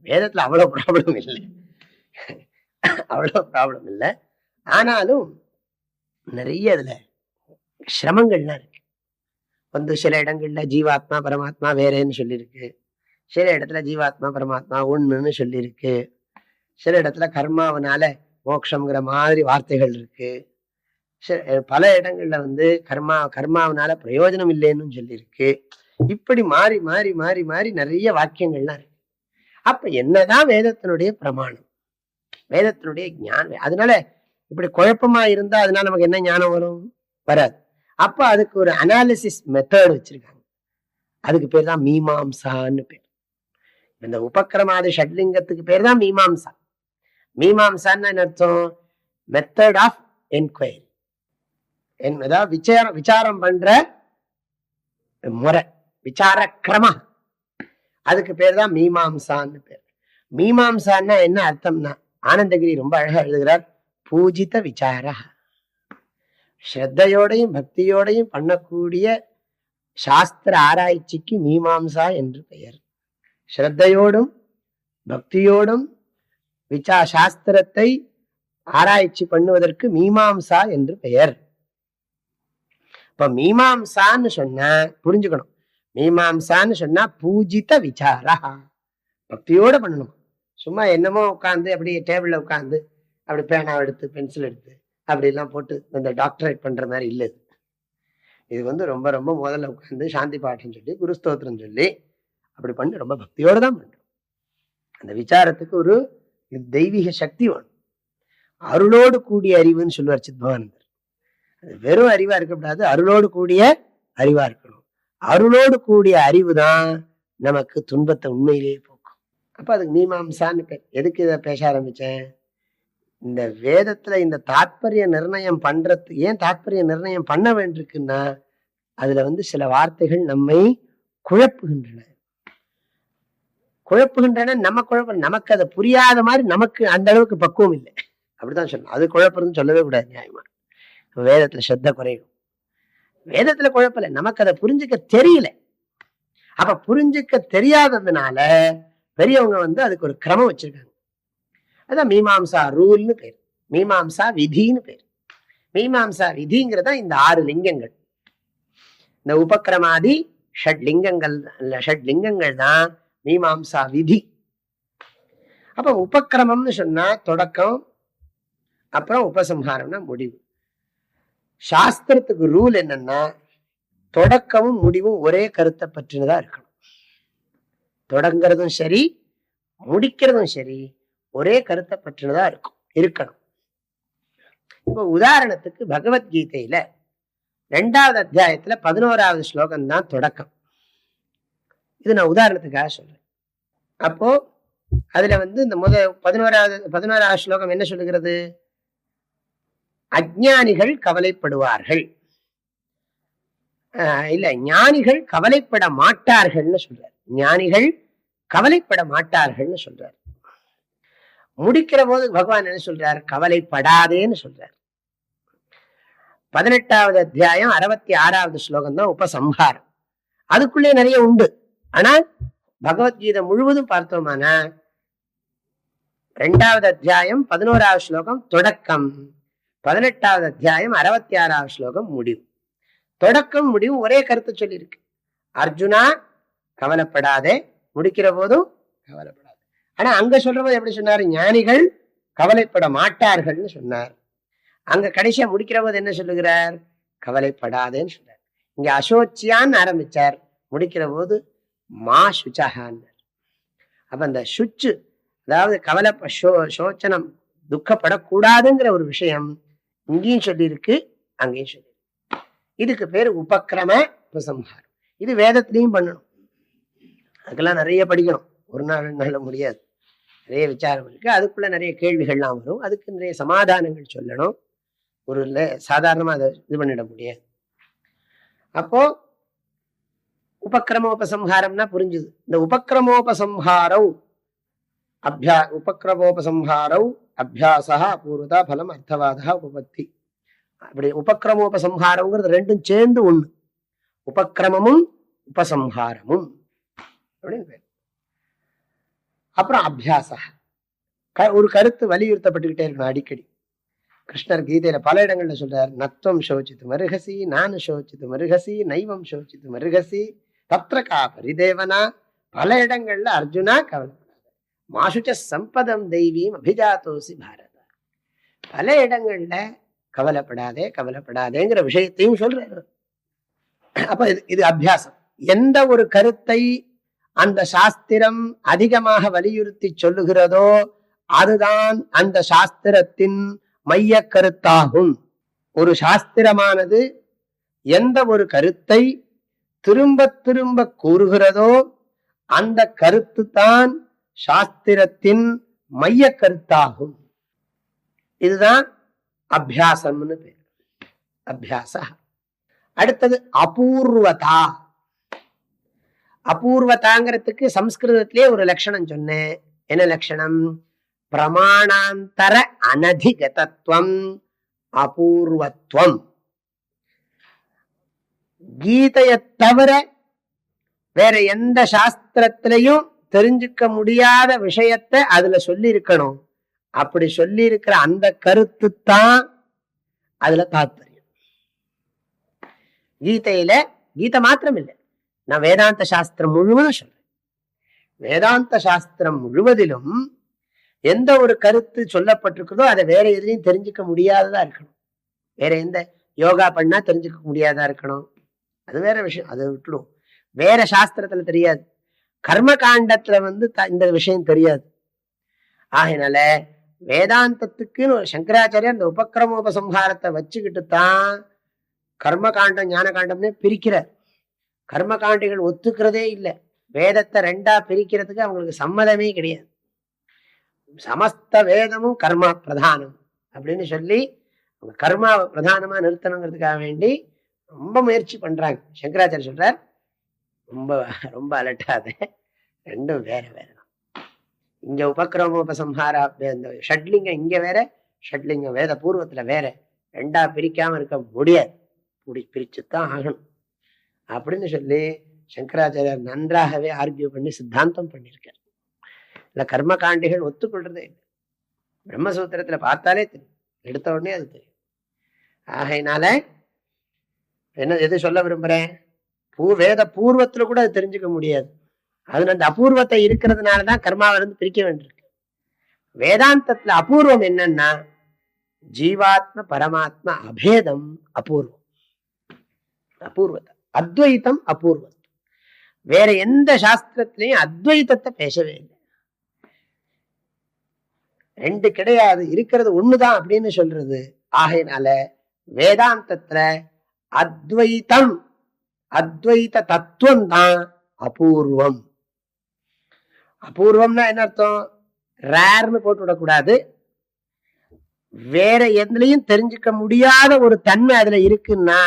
வேதத்துல அவ்வளவு ப்ராப்ளம் இல்லை, அவ்வளவு ப்ராப்ளம் இல்லை. ஆனாலும் நிறைய அதுல சிரமங்கள்லாம் இருக்கு. சில இடங்கள்ல ஜீவாத்மா பரமாத்மா வேறேன்னு சொல்லியிருக்கு, சில இடத்துல ஜீவாத்மா பரமாத்மா ஒண்ணுன்னு சொல்லியிருக்கு, சில இடத்துல கர்மாவனால மோட்சம்ங்கிற மாதிரி வார்த்தைகள் இருக்கு, பல இடங்கள்ல கர்மாவனால பிரயோஜனம் இல்லைன்னு சொல்லியிருக்கு. இப்படி மாறி மாறி மாறி மாறி நிறைய வாக்கியங்கள்லாம் இருக்கு. அப்ப என்னதான் வேதத்தினுடைய பிரமாணம், வேதத்தினுடைய ஞானம்? அதனால இப்படி குழப்பமா இருந்தா அதனால நமக்கு என்ன ஞானம் வரும்? வராது. அப்ப அதுக்கு ஒரு அனாலிசிஸ் மெத்தட் வச்சிருக்காங்க, அதுக்கு பேர் தான் மீமாம்சான்னு பேர். இந்த உபக்கிரமாதி ஷட்லிங்கத்துக்கு பேர் தான் மீமாம்சா. மீமாம்சான்னு என்ன அர்த்தம்? மெத்தட் ஆஃப் என்கொயரி, அதாவது விசாரம் பண்ற முறை, விசார கிரமம், அதுக்கு பேர் தான் மீமாம்சான்னு பேர். மீமாம்சான்னா என்ன அர்த்தம்னா, ஆனந்தகிரி ரொம்ப அழகா எழுதுகிறார், பூஜித விசார, ஸ்ரத்தையோடையும் பக்தியோடையும் பண்ணக்கூடிய சாஸ்திர ஆராய்ச்சிக்கு மீமாம்சா என்று பெயர். ஸ்ரத்தையோடும் பக்தியோடும் சாஸ்திரத்தை ஆராய்ச்சி பண்ணுவதற்கு மீமாம்சா என்று பெயர். இப்ப மீமாம்சான்னு சொன்னா புரிஞ்சுக்கணும், மீமாம்சான்னு சொன்னா பூஜித விசாரா, பக்தியோட பண்ணணும். சும்மா என்னமோ உட்காந்து அப்படி டேபிள்ல உட்காந்து அப்படி பேனா எடுத்து பென்சில் எடுத்து அப்படி எல்லாம் போட்டு இந்த டாக்டரேட் பண்ற மாதிரி இல்லை. இது ரொம்ப ரொம்ப முதல்ல உட்காந்து சாந்தி பாட்டம் சொல்லி குருஸ்தோத்திரம் சொல்லி அப்படி பண்ணி ரொம்ப பக்தியோட தான் பண்றோம். அந்த விசாரத்துக்கு ஒரு தெய்வீக சக்தி வேணும். அருளோடு கூடிய அறிவுன்னு சொல்லுவார் சித்பவானந்தர். அது வெறும் அறிவா இருக்கக்கூடாது, அருளோடு கூடிய அறிவா இருக்கணும். அருளோடு கூடிய அறிவு தான் நமக்கு துன்பத்தை உண்மையிலேயே போக்கும். அப்ப அதுக்கு மீமாம்சான்னு பேர். எதுக்கு இதை பேச ஆரம்பிச்சேன்? இந்த வேதத்துல இந்த தாத்பரிய நிர்ணயம் பண்றது, ஏன் தாத்பரிய நிர்ணயம் பண்ண வேண்டியிருக்குன்னா, அதுல சில வார்த்தைகள் நம்மை குழப்புகின்றன. நம்ம குழப்பம், நமக்கு அதை புரியாத மாதிரி நமக்கு அந்த அளவுக்கு பக்குவம் இல்லை, அப்படிதான் சொல்லணும். அது குழப்பம்னு சொல்லவே கூடாது நியாயமா. வேதத்துல ஸ்ரத்த குறையும், வேதத்துல குழப்பல, நமக்கு அதை புரிஞ்சுக்க தெரியல. அப்ப புரிஞ்சுக்க தெரியாததுனால பெரியவங்க அதுக்கு ஒரு கிரமம் வச்சிருக்காங்க. அதான் மீமாம்சா ரூல்னு பேர், மீமாம்சா விதின்னு பேர். மீமாம்சா விதிங்கிறதா இந்த 6 லிங்கங்கள், இந்த உபக்கிரமாதி ஷட்லிங்கங்கள் தான் மீமாம்சா விதி. அப்ப உபக்கிரமம்னு சொன்னா தொடக்கம், அப்புறம் உபசம்ஹாரம்னா முடிவு. சாஸ்திரத்துக்கு ரூல் என்னன்னா, தொடக்கமும் முடிவும் ஒரே கருத்தை பற்றினதா இருக்கணும். தொடங்கிறதும் சரி முடிக்கிறதும் சரி ஒரே கருத்தை பற்றினதா இருக்கணும். இப்ப உதாரணத்துக்கு பகவத்கீதையில 2வது அத்தியாயத்துல 11வது ஸ்லோகம் தான் தொடக்கம். இது நான் உதாரணத்துக்காக சொல்றேன். அப்போ அதுல இந்த 11வது ஸ்லோகம் என்ன சொல்லுகிறது? அஞ்ஞானிகள் கவலைப்படுவார்கள், இல்ல ஞானிகள் கவலைப்பட மாட்டார்கள்னு சொல்றார். ஞானிகள் கவலைப்பட மாட்டார்கள்னு சொல்றார். முடிக்கிற போது பகவான் என்ன சொல்றார்? கவலைப்படாதேன்னு சொல்றார். 18வது அத்தியாயம் 66வது ஸ்லோகம் தான் உபசம்ஹாரம். அதுக்குள்ளே நிறைய உண்டு, ஆனா பகவத்கீதை முழுவதும் பார்த்தோமானா 2வது அத்தியாயம் 11வது ஸ்லோகம் தொடக்கம், 18வது அத்தியாயம் 66வது ஸ்லோகம் முடிவு. தொடக்கம் முடிவு ஒரே கருத்து சொல்லியிருக்கு. அர்ஜுனா கவலைப்படாதே, முடிக்கிற போதும் கவலைப்படாது. ஆனா அங்க சொல்ற போது எப்படி சொன்னாரு? ஞானிகள் கவலைப்பட மாட்டார்கள்னு சொன்னார். அங்க கடைசியா முடிக்கிற போது என்ன சொல்லுகிறார்? கவலைப்படாதேன்னு சொன்னார். இங்க அசோச்சியான்னு ஆரம்பிச்சார், முடிக்கிற போது மா சுச்சகான்னு. அப்ப அந்த சுச்சு, அதாவது கவலை சோச்சனம் துக்கப்படக்கூடாதுங்கிற ஒரு விஷயம் இங்கேயும் சொல்லியிருக்கு, அங்கேயும் சொல்லியிருக்கு. இதுக்கு பேர் உபக்கிரம உபசம்ஹாரம். இது வேதத்திலையும் பண்ணணும். அதுக்கெல்லாம் நிறைய படிக்கணும், ஒரு நாள் 2 நாள்ல முடியாது. நிறைய விசாரம் இருக்கு, அதுக்குள்ள நிறைய கேள்விகள்லாம் வரும், அதுக்கு நிறைய சமாதானங்கள் சொல்லணும். ஒரு சாதாரணமா அதை இது பண்ணிட முடியாது. அப்போ உபக்கிரமோபசம்ஹாரம்னா புரிஞ்சுது. இந்த உபக்கிரமோபசம்ஹாரௌ உபக்கிரமோபசம்ஹாரௌ அபியாசா அபூர்வதா பலம் அர்த்தவாதா உபபத்தி. அப்படி உபக்கிரமோபசம்ஹாரம்ங்கிறது ரெண்டும் சேர்ந்து ஒண்ணு, உபக்கிரமமும் உபசம்ஹாரமும் அப்படின்னு பேர். அப்புறம் அபியாசா, ஒரு கருத்து வலியுறுத்தப்பட்டுக்கிட்டே இருக்கணும் அடிக்கடி. கிருஷ்ணர் கீதையில பல இடங்கள்ல சொல்றார், நத்வம் சோச்சித்து மருகசி நானு சோச்சித்து மருகசி நைவம் சோச்சித்து மருகசி தத்ரகா பரிதேவனா. பல இடங்கள்ல அர்ஜுனா கவலைப்படாத, மாசுச்ச சம்பதம் தெய்வீம் அபிஜாத்தோசி பாரத. பல இடங்கள்ல கவலைப்படாதே கவலைப்படாதேங்கிற விஷயத்தையும் சொல்றாரு. அப்ப இது அபியாசம். எந்த ஒரு கருத்தை அந்த சாஸ்திரம் அதிகமாக வலியுறுத்தி சொல்லுகிறதோ அதுதான் அந்த சாஸ்திரத்தின் மைய கருத்தாகும். ஒரு சாஸ்திரமானது எந்த ஒரு கருத்தை திரும்ப திரும்ப கூறுகிறதோ அந்த கருத்து தான் சாஸ்திரத்தின் மைய கருத்தாகும். இதுதான் அபியாசம்னு பேர், அபியாச. அடுத்தது அபூர்வதா. அபூர்வதாங்கிறதுக்கு சம்ஸ்கிருதத்திலே ஒரு லட்சணம் சொன்னேன். என்ன லட்சணம்? பிரமாணாந்தர அனதிகதத்துவம் அபூர்வத்துவம். கீதையை தவிர வேற எந்த சாஸ்திரத்திலையும் தெரிஞ்சுக்க முடியாத விஷயத்தை அதுல சொல்லி இருக்கணும். அப்படி சொல்லி இருக்கிற அந்த கருத்து தான் அதுல தாத்பரியம். கீதையில, கீதை மாத்திரம் இல்லை, நான் வேதாந்த சாஸ்திரம் முழுவதும் சொல்றேன். வேதாந்த சாஸ்திரம் முழுவதிலும் எந்த ஒரு கருத்து சொல்லப்பட்டிருக்கிறதோ அதை வேற எதுலையும் தெரிஞ்சுக்க முடியாததா இருக்கணும். வேற எந்த யோகா பண்ணா தெரிஞ்சுக்க முடியாதா இருக்கணும், அது வேற விஷயம், அதை விட்டுடும். வேற சாஸ்திரத்துல தெரியாது, கர்ம காண்டத்துல இந்த விஷயம் தெரியாது. ஆகையினால வேதாந்தத்துக்குன்னு ஒரு சங்கராச்சாரியர் அந்த உபக்கிரமோபசம்ஹாரத்தை வச்சுக்கிட்டு தான் கர்ம காண்டம் ஞான காண்டம்னே பிரிக்கிறார். கர்ம காண்டிகள் ஒத்துக்கிறதே இல்லை. வேதத்தை 2ஆ பிரிக்கிறதுக்கு அவங்களுக்கு சம்மதமே கிடையாது. சமஸ்த வேதமும் கர்மா பிரதானம் அப்படின்னு சொல்லி அவங்க கர்மாவை பிரதானமா நிறுத்தணுங்கிறதுக்காக வேண்டி ரொம்ப முயற்சி பண்றாங்க. சங்கராச்சாரியர் சொல்றார், ரொம்ப ரொம்ப அலட்டாத, ரெண்டும் வேற வேறதான். இங்க உபக்கிரமோபசம்ஹாரா ஷட்லிங்கம் இங்க வேற, ஷட்லிங்கம் வேத பூர்வத்துல வேற. 2ஆ பிரிக்காம இருக்க முடியாது, பிரிச்சுத்தான் ஆகணும் அப்படின்னு சொல்லி சங்கராச்சாரியர் நன்றாகவே ஆர்கியூ பண்ணி சித்தாந்தம் பண்ணியிருக்கார். இல்ல கர்ம காண்டிகள் ஒத்துக்கொள்றதே இல்லை. பிரம்மசூத்திரத்துல பார்த்தாலே தெரியும், எடுத்த உடனே அது தெரியும். ஆகையினால என்ன எது சொல்ல விரும்புறேன், வேத பூர்வத்துல கூட அது தெரிஞ்சுக்க முடியாது. அதுல அந்த அபூர்வத்தை இருக்கிறதுனாலதான் கர்மாவை பிரிக்க வேண்டியிருக்கு. வேதாந்தத்துல அபூர்வம் என்னன்னா ஜீவாத்ம பரமாத்மா அபேதம் அபூர்வம், அபூர்வத்தை. அத்வைத்தம் அபூர்வம். வேற எந்த சாஸ்திரத்திலையும் அத்வைத்தத்தை பேசவே இல்லை. 2 கிடையாது, இருக்கிறது ஒண்ணுதான் அப்படின்னு சொல்றது. ஆகையினால வேதாந்தத்துல அத்வைத்தம், அத்வைத தத்துவம் தான் அபூர்வம். அபூர்வம்னா என்ன அர்த்தம்? ரேர்னு போட்டு விடக்கூடாது. வேற எதுலையும் தெரிஞ்சுக்க முடியாத ஒரு தன்மை அதுல இருக்குன்னா,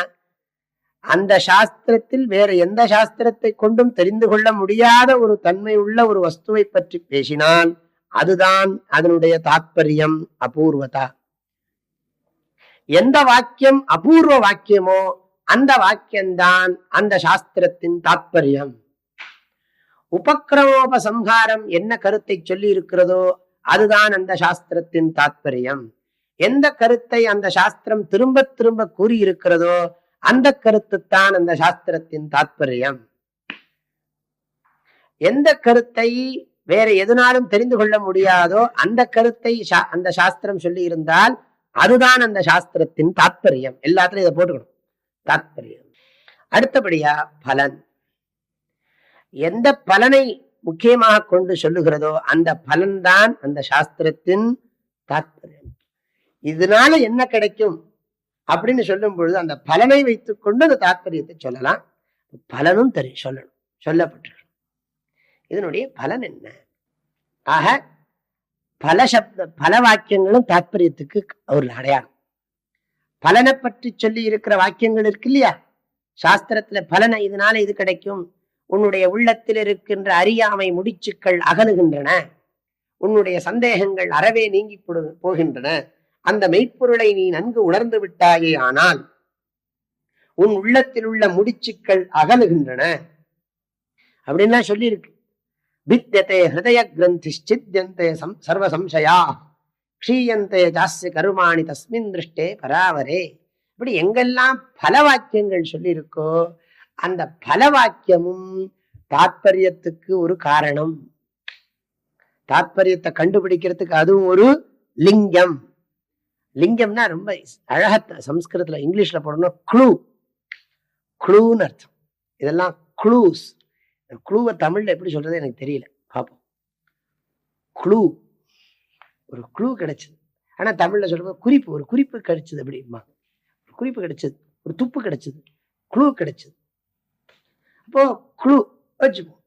அந்த சாஸ்திரத்தில் வேற எந்த சாஸ்திரத்தை கொண்டும் தெரிந்து கொள்ள முடியாத ஒரு தன்மை உள்ள ஒரு வஸ்துவை பற்றி பேசினால் அதுதான் அதனுடைய தாத்பரியம், அபூர்வதா. எந்த வாக்கியம் அபூர்வ வாக்கியமோ அந்த வாக்கியம்தான் அந்த சாஸ்திரத்தின் தாத்பரியம். உபக்கிரமோபசம்ஹாரம் என்ன கருத்தை சொல்லி இருக்கிறதோ அதுதான் அந்த சாஸ்திரத்தின் தாத்பரியம். எந்த கருத்தை அந்த சாஸ்திரம் திரும்ப திரும்ப கூறியிருக்கிறதோ அந்த கருத்துத்தான் அந்த சாஸ்திரத்தின் தாத்பரியம். எந்த கருத்தை வேற எதனாலும் தெரிந்து கொள்ள முடியாதோ அந்த கருத்தை அந்த சாஸ்திரம் சொல்லி இருந்தால் அதுதான் அந்த சாஸ்திரத்தின் தாத்பரியம். எல்லாத்துலயும் இதை போட்டுக்கணும், தாத்பரியம். அடுத்தபடியா பலன். எந்த பலனை முக்கியமாக கொண்டு சொல்லுகிறதோ அந்த பலன்தான் அந்த சாஸ்திரத்தின் தாத்பரியம். இதனால என்ன கிடைக்கும் அப்படின்னு சொல்லும் பொழுது அந்த பலனை வைத்துக் கொண்டு அந்த தாத்பரியத்தை சொல்லலாம். பலனும் சொல்லணும், சொல்லப்பட்டிருக்கணும். இதனுடைய பலன் என்ன? ஆக பல வாக்கியங்களும் தாத்பரியத்துக்கு ஒரு அடையாளம். பலனை பற்றி சொல்லி இருக்கிற வாக்கியங்கள் இருக்கு இல்லையா சாஸ்திரத்துல, பலனை இதனால இது கிடைக்கும், உன்னுடைய உள்ளத்தில் இருக்கின்ற அறியாமை முடிச்சுக்கள் அகலுகின்றன, உன்னுடைய சந்தேகங்கள் அறவே நீங்கி போகின்றன, அந்த மெய்ப்பொருளை நீ நன்கு உணர்ந்து விட்டாயே ஆனால் உன் உள்ளத்தில் உள்ள முடிச்சுக்கள் அகலுகின்றன அப்படின்லாம் சொல்லி இருக்கு. வித்யதே ஹிருதய கிரந்திஷ்சித்யந்தே சர்வ சம்சயா க்ஷீயந்தே ஜாஸ்ய கருமாணி தஸ்மின் திருஷ்டே பராவரே. இப்படி எங்கெல்லாம் பல வாக்கியங்கள் சொல்லி இருக்கோ அந்த பல வாக்கியமும் தாத்பரியத்துக்கு ஒரு காரணம். தாத்பரியத்தை கண்டுபிடிக்கிறதுக்கு அதுவும் ஒரு லிங்கம். லிங்கம்னா ரொம்ப அழகா சம்ஸ்கிருதத்துல இங்கிலீஷ்ல போடணும் க்ளூ. க்ளூன்னு அர்த்தம். இதெல்லாம் க்ளூஸ். க்ளூவை தமிழ்ல எப்படி சொல்றது எனக்கு தெரியல, பார்ப்போம். க்ளூ, ஒரு க்ளூ கிடைச்சது. ஆனா தமிழ்ல சொல்றது குறிப்பு, ஒரு குறிப்பு கிடைச்சது அப்படிமா, ஒரு குறிப்பு கிடைச்சது, ஒரு துப்பு கிடைச்சது, க்ளூ கிடைச்சது. அப்போ க்ளூ வச்சுப்போம்,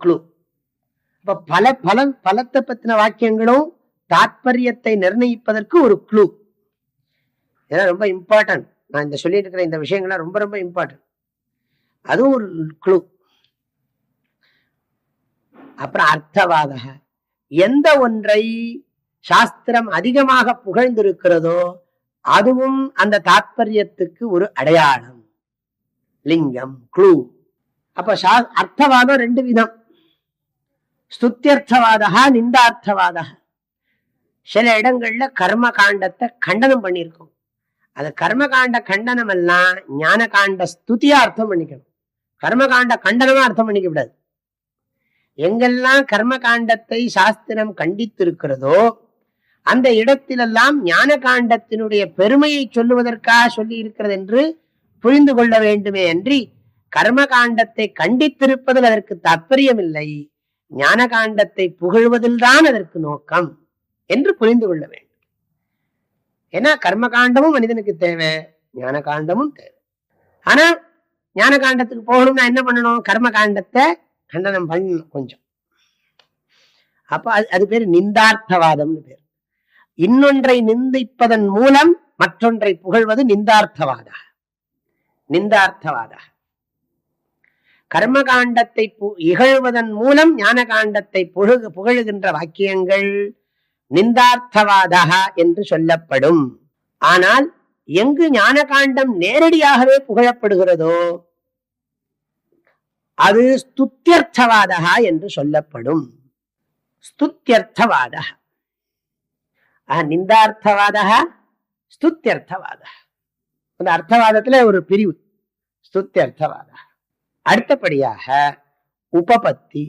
க்ளூ. அப்ப பலத்தை பத்தின வாக்கியங்களும் தாத்பரியத்தை நிர்ணயிப்பதற்கு ஒரு க்ளூ. இதெல்லாம் ரொம்ப இம்பார்ட்டன்ட். நான் இந்த சொல்லிட்டு இருக்கிற இந்த விஷயங்கள்லாம் ரொம்ப ரொம்ப இம்பார்ட்டன்ட். அதுவும் ஒரு க்ளூ. அப்புறம் அர்த்தவாத. எந்த ஒன்றை சாஸ்திரம் அதிகமாக புகழ்ந்திருக்கிறதோ அதுவும் அந்த தாத்பரியத்துக்கு ஒரு அடையாளம், லிங்கம், க்ளூ. அப்ப அர்த்தவாதம் ரெண்டு விதம். ஸ்துத்யர்த்தவாதா, நிந்தார்த்தவாதா. சில இடங்கள்ல கர்ம காண்டத்தை கண்டனம் பண்ணியிருக்கோம். அது கர்மகாண்ட கண்டனம் எல்லாம் ஞான காண்ட ஸ்துதியா அர்த்தம் பண்ணிக்கணும். கர்மகாண்ட கண்டனமா அர்த்தம் பண்ணிக்க கூடாது. எங்கெல்லாம் கர்ம காண்டத்தை சாஸ்திரம் கண்டித்திருக்கிறதோ அந்த இடத்திலெல்லாம் ஞான காண்டத்தினுடைய பெருமையை சொல்லுவதற்காக சொல்லி இருக்கிறது என்று புரிந்து கொள்ள வேண்டுமே அன்றி கர்ம காண்டத்தை கண்டித்திருப்பதில் அதற்கு தாற்பயம் இல்லை, ஞான காண்டத்தை புகழ்வதில் தான் அதற்கு நோக்கம் என்று புரிந்து கொள்ள வேண்டும். ஏன்னா கர்ம காண்டமும் மனிதனுக்கு தேவை, ஞான காண்டமும் தேவை. ஆனா ஞான காண்டத்துக்கு போகணும்னா என்ன பண்ணணும்? கர்ம காண்டத்தை கண்டனம் பண்ணணும் கொஞ்சம். அப்ப அது பேரு நிந்தார்த்தவாதம்னு பேரு. இன்னொன்றை நிந்திப்பதன் மூலம் மற்றொன்றை புகழ்வது நிந்தார்த்தவாத. நிந்தார்த்தவாத கர்ம காண்டத்தை இகழ்வதன் மூலம் ஞான காண்டத்தை புகழுகின்ற வாக்கியங்கள் நிந்தார்த்தவாதா என்று சொல்லப்படும். ஆனால் எங்கு ஞான காண்டம் நேரடியாகவே புகழப்படுகிறதோ அது ஸ்துத்யர்த்தவாதா என்று சொல்லப்படும். ஸ்துத்யர்த்தவாத. நிந்தார்த்தவாத, ஸ்துத்யர்த்தவாத. அந்த அர்த்தவாதத்துல ஒரு பிரிவு ஸ்துத்யர்த்தவாத. அடுத்தபடியாக உபபத்தி.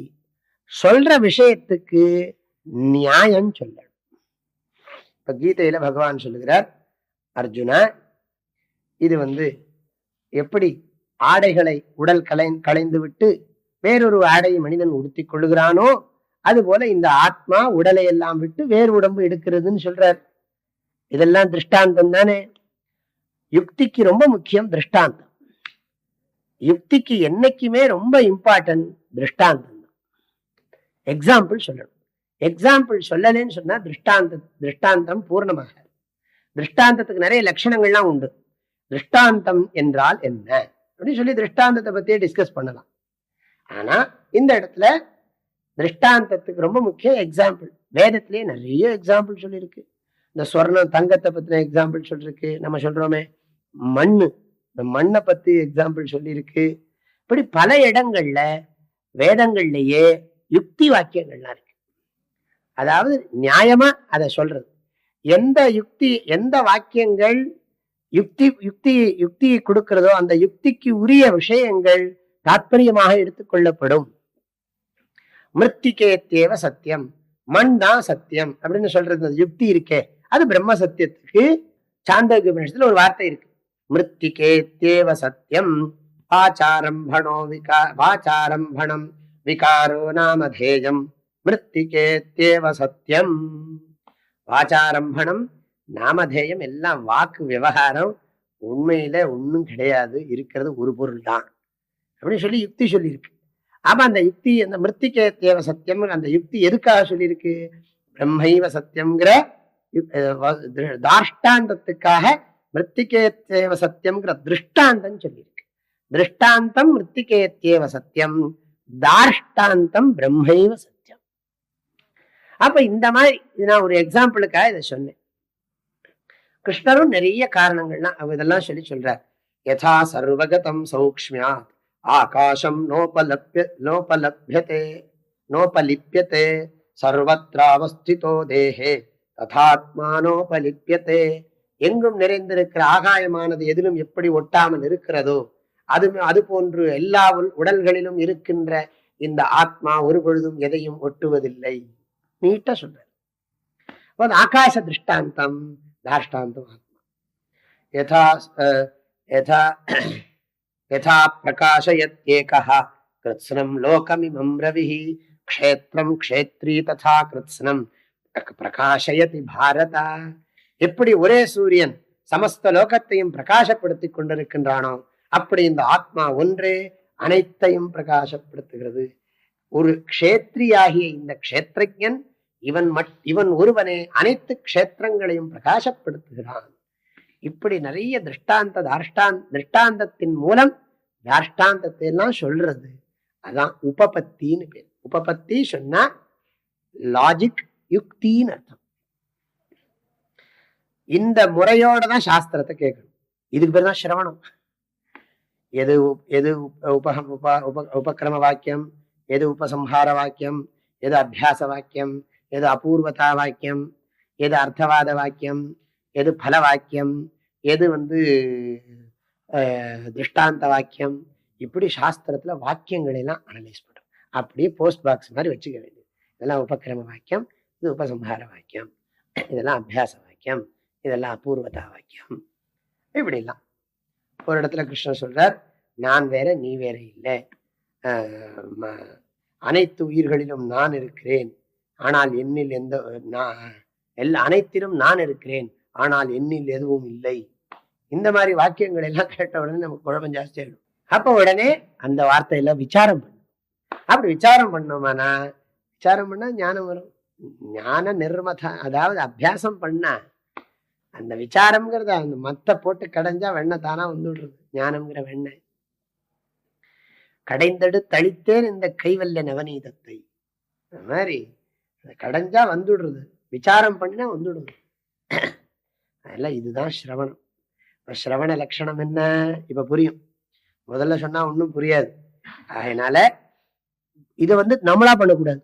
சொல்ற விஷயத்துக்கு நியாயம் சொல்லணும். இப்ப கீதையில பகவான் சொல்லுகிறார், அர்ஜுனா, இது எப்படி ஆடைகளை உடல் களைந்து விட்டு வேறொரு ஆடையை மனிதன் உடுத்திக் கொள்ளுகிறானோ அது போல இந்த ஆத்மா உடலை எல்லாம் விட்டு வேறு உடம்பு எடுக்கிறதுன்னு சொல்றார். இதெல்லாம் திருஷ்டாந்தம் தானே. யுக்திக்கு ரொம்ப முக்கியம் திருஷ்டாந்தம். யுக்திக்கு என்னைக்குமே ரொம்ப இம்பார்ட்டன்ட் திருஷ்டாந்தம் தான். எக்ஸாம்பிள் சொல்லணும். எக்ஸாம்பிள் சொல்லலன்னு சொன்னா திருஷ்டாந்தம் பூர்ணமாக. திருஷ்டாந்தத்துக்கு நிறைய லட்சணங்கள்லாம் உண்டு. திருஷ்டாந்தம் என்றால் என்ன அப்படின்னு சொல்லி திருஷ்டாந்தத்தை பத்தியே டிஸ்கஸ் பண்ணலாம். ஆனா இந்த இடத்துல திருஷ்டாந்தத்துக்கு ரொம்ப முக்கியம் எக்ஸாம்பிள். வேதத்திலேயே நிறைய எக்ஸாம்பிள் சொல்லியிருக்கு. இந்த சொர்ணம் தங்கத்தை பத்தின எக்ஸாம்பிள் சொல்லிருக்கு. நம்ம சொல்றோமே மண்ணு, இந்த மண்ணை பத்தி எக்ஸாம்பிள் சொல்லியிருக்கு. இப்படி பல இடங்கள்ல வேதங்கள்லயே யுக்தி வாக்கியங்கள்லாம் இருக்கு. அதாவது நியாயமா அதை சொல்றது. எந்த யுக்தி, எந்த வாக்கியங்கள் யுக்தி யுக்தி யுக்தியை கொடுக்கிறதோ அந்த யுக்திக்கு உரிய விஷயங்கள் தாத்பரியமாக எடுத்துக்கொள்ளப்படும். மிருத்திகேத்தேவ சத்தியம், மண் தான் சத்தியம் அப்படின்னு சொல்றது யுக்தி இருக்கே, அது பிரம்ம சத்தியத்துக்கு சாந்தோக்கிய உபநிஷத்துல ஒரு வார்த்தை இருக்கு. மிருத்திகேத்தேவ சத்தியம் வாசாரம்பணோ வாசாரம்பணம் விகாரோ நாமதேயம் மிருத்திகேத்தேவ சத்தியம். வாசாரம்பணம் நாமதேயம் எல்லாம் வாக்கு விவகாரம், உண்மையில ஒன்னும் கிடையாது, இருக்கிறது ஒரு பொருள் தான் அப்படின்னு சொல்லி யுக்தி சொல்லியிருக்கு. அப்ப அந்த யுக்தி, அந்த மிருத்திகேத்தேவ சத்தியம் அந்த யுக்தி எதுக்காக சொல்லியிருக்கு? பிரம்மைவ சத்தியம்ங்கிற தாஷ்டாந்தத்துக்காக மிருத்திகேத்தேவ சத்தியம்ங்கிற திருஷ்டாந்தம் சொல்லியிருக்கு. திருஷ்டாந்தம் மிருத்திகேத்தேவ சத்தியம், தாஷ்டாந்தம் பிரம்மைவ சத்தியம். அப்ப இந்த மாதிரி நான் ஒரு எக்ஸாம்பிளுக்காக இதை சொன்னேன். கிருஷ்ணரும் நிறைய காரணங்கள்லாம் இதெல்லாம் சொல்லி சொல்றார். யதா சர்வகதம் சௌக்ஷ்மியாத் ஆகாசம் நோபலிப்யதே சர்வத்ராவஸ்திதோ தேஹே ததாத்மானோபலிப்யதே. எங்கும் நிறைந்திருக்கிற ஆகாயமானது எதிலும் எப்படி ஒட்டாமல் இருக்கிறதோ அது போன்று எல்லா உடல்களிலும் இருக்கின்ற இந்த ஆத்மா ஒரு பொழுதும் எதையும் ஒட்டுவதில்லை. நீட்டா சொல்றார். ஆகாச திருஷ்டாந்தம், தாஷ்டாந்தம் ஆத்மா. யதா யதா யதா பிரகாசயத்யேகः கிருத்ஸ்னம் லோகமிமம் ரவிஹி க்ஷேத்ரம் க்ஷேத்ரி ததா கிருத்ஸ்னம் பிரகாசயதி பாரத. எப்படி ஒரே சூரியன் சமஸ்த லோகத்தையும் பிரகாசப்படுத்தி கொண்டிருக்கின்றானோ அப்படி இந்த ஆத்மா ஒன்றே அனைத்தையும் பிரகாசப்படுத்துகிறது. ஒரு க்ஷேத்ரியாகிய இந்த க்ஷேத்ரஜன் இவன் ஒருவனே அனைத்து க்ஷேத்திரங்களையும் பிரகாசப்படுத்துகிறான். இப்படி நிறைய திருஷ்டாந்தத்தின் மூலம் தாஷ்டாந்தத்தை எல்லாம் சொல்றது. அதான் உபபத்தின்னு பேர். உபபத்தி சொன்னா லாஜிக், யுக்தின்னு அர்த்தம். இந்த முறையோட தான் சாஸ்திரத்தை கேட்கணும். இதுக்கு பேர் தான் சிரவணம். எது எது உபக்கிரம வாக்கியம், எது உபசம்ஹார வாக்கியம், எது அபியாச வாக்கியம், எது அபூர்வதா வாக்கியம், எது அர்த்தவாத வாக்கியம், எது பல வாக்கியம், எது திருஷ்டாந்த வாக்கியம். இப்படி சாஸ்திரத்துல வாக்கியங்களை எல்லாம் அனலைஸ் பண்றோம். அப்படியே போஸ்ட் பாக்ஸ் மாதிரி வச்சுக்க வேண்டியது. இதெல்லாம் உபக்கிரம வாக்கியம், இது உபசம்ஹார வாக்கியம், இதெல்லாம் அபியாச வாக்கியம், இதெல்லாம் அபூர்வதா வாக்கியம். இப்படி எல்லாம் ஒரு இடத்துல கிருஷ்ணர் சொல்றார், நான் வேற நீ வேற இல்லை, அனைத்து உயிர்களிலும் நான் இருக்கிறேன், ஆனால் என்னில் அனைத்திலும் நான் இருக்கிறேன், ஆனால் என்னில் எதுவும் இல்லை. இந்த மாதிரி வாக்கியங்கள் எல்லாம் கேட்ட உடனே நமக்கு குழப்பம் ஜாஸ்தி ஆயிடும். அப்ப உடனே அந்த வார்த்தையில விசாரம் பண்ணும். அப்படி விசாரம் பண்ணோமானா, விசாரம் பண்ணா ஞானம் வரும். ஞான நிர்மத, அதாவது அபியாசம் பண்ணா அந்த விசாரம்ங்கிறத அந்த மத்த போட்டு கடைஞ்சா வெண்ணெய் தானா வந்துடுறது. ஞானம்ங்கிற வெண்ணெய் கடைந்தெடு தளித்தேன் இந்த கைவல்ல நவநீதத்தை. அந்த மாதிரி கடைஞ்சா வந்துடுறது, விசாரம் பண்ணினா வந்துடுது. அதெல்லாம் இதுதான் சிரவணம். இப்ப சிரவண லட்சணம் என்ன இப்ப புரியும். முதல்ல சொன்னா ஒன்றும் புரியாது. அதனால இதை நம்மளா பண்ணக்கூடாது,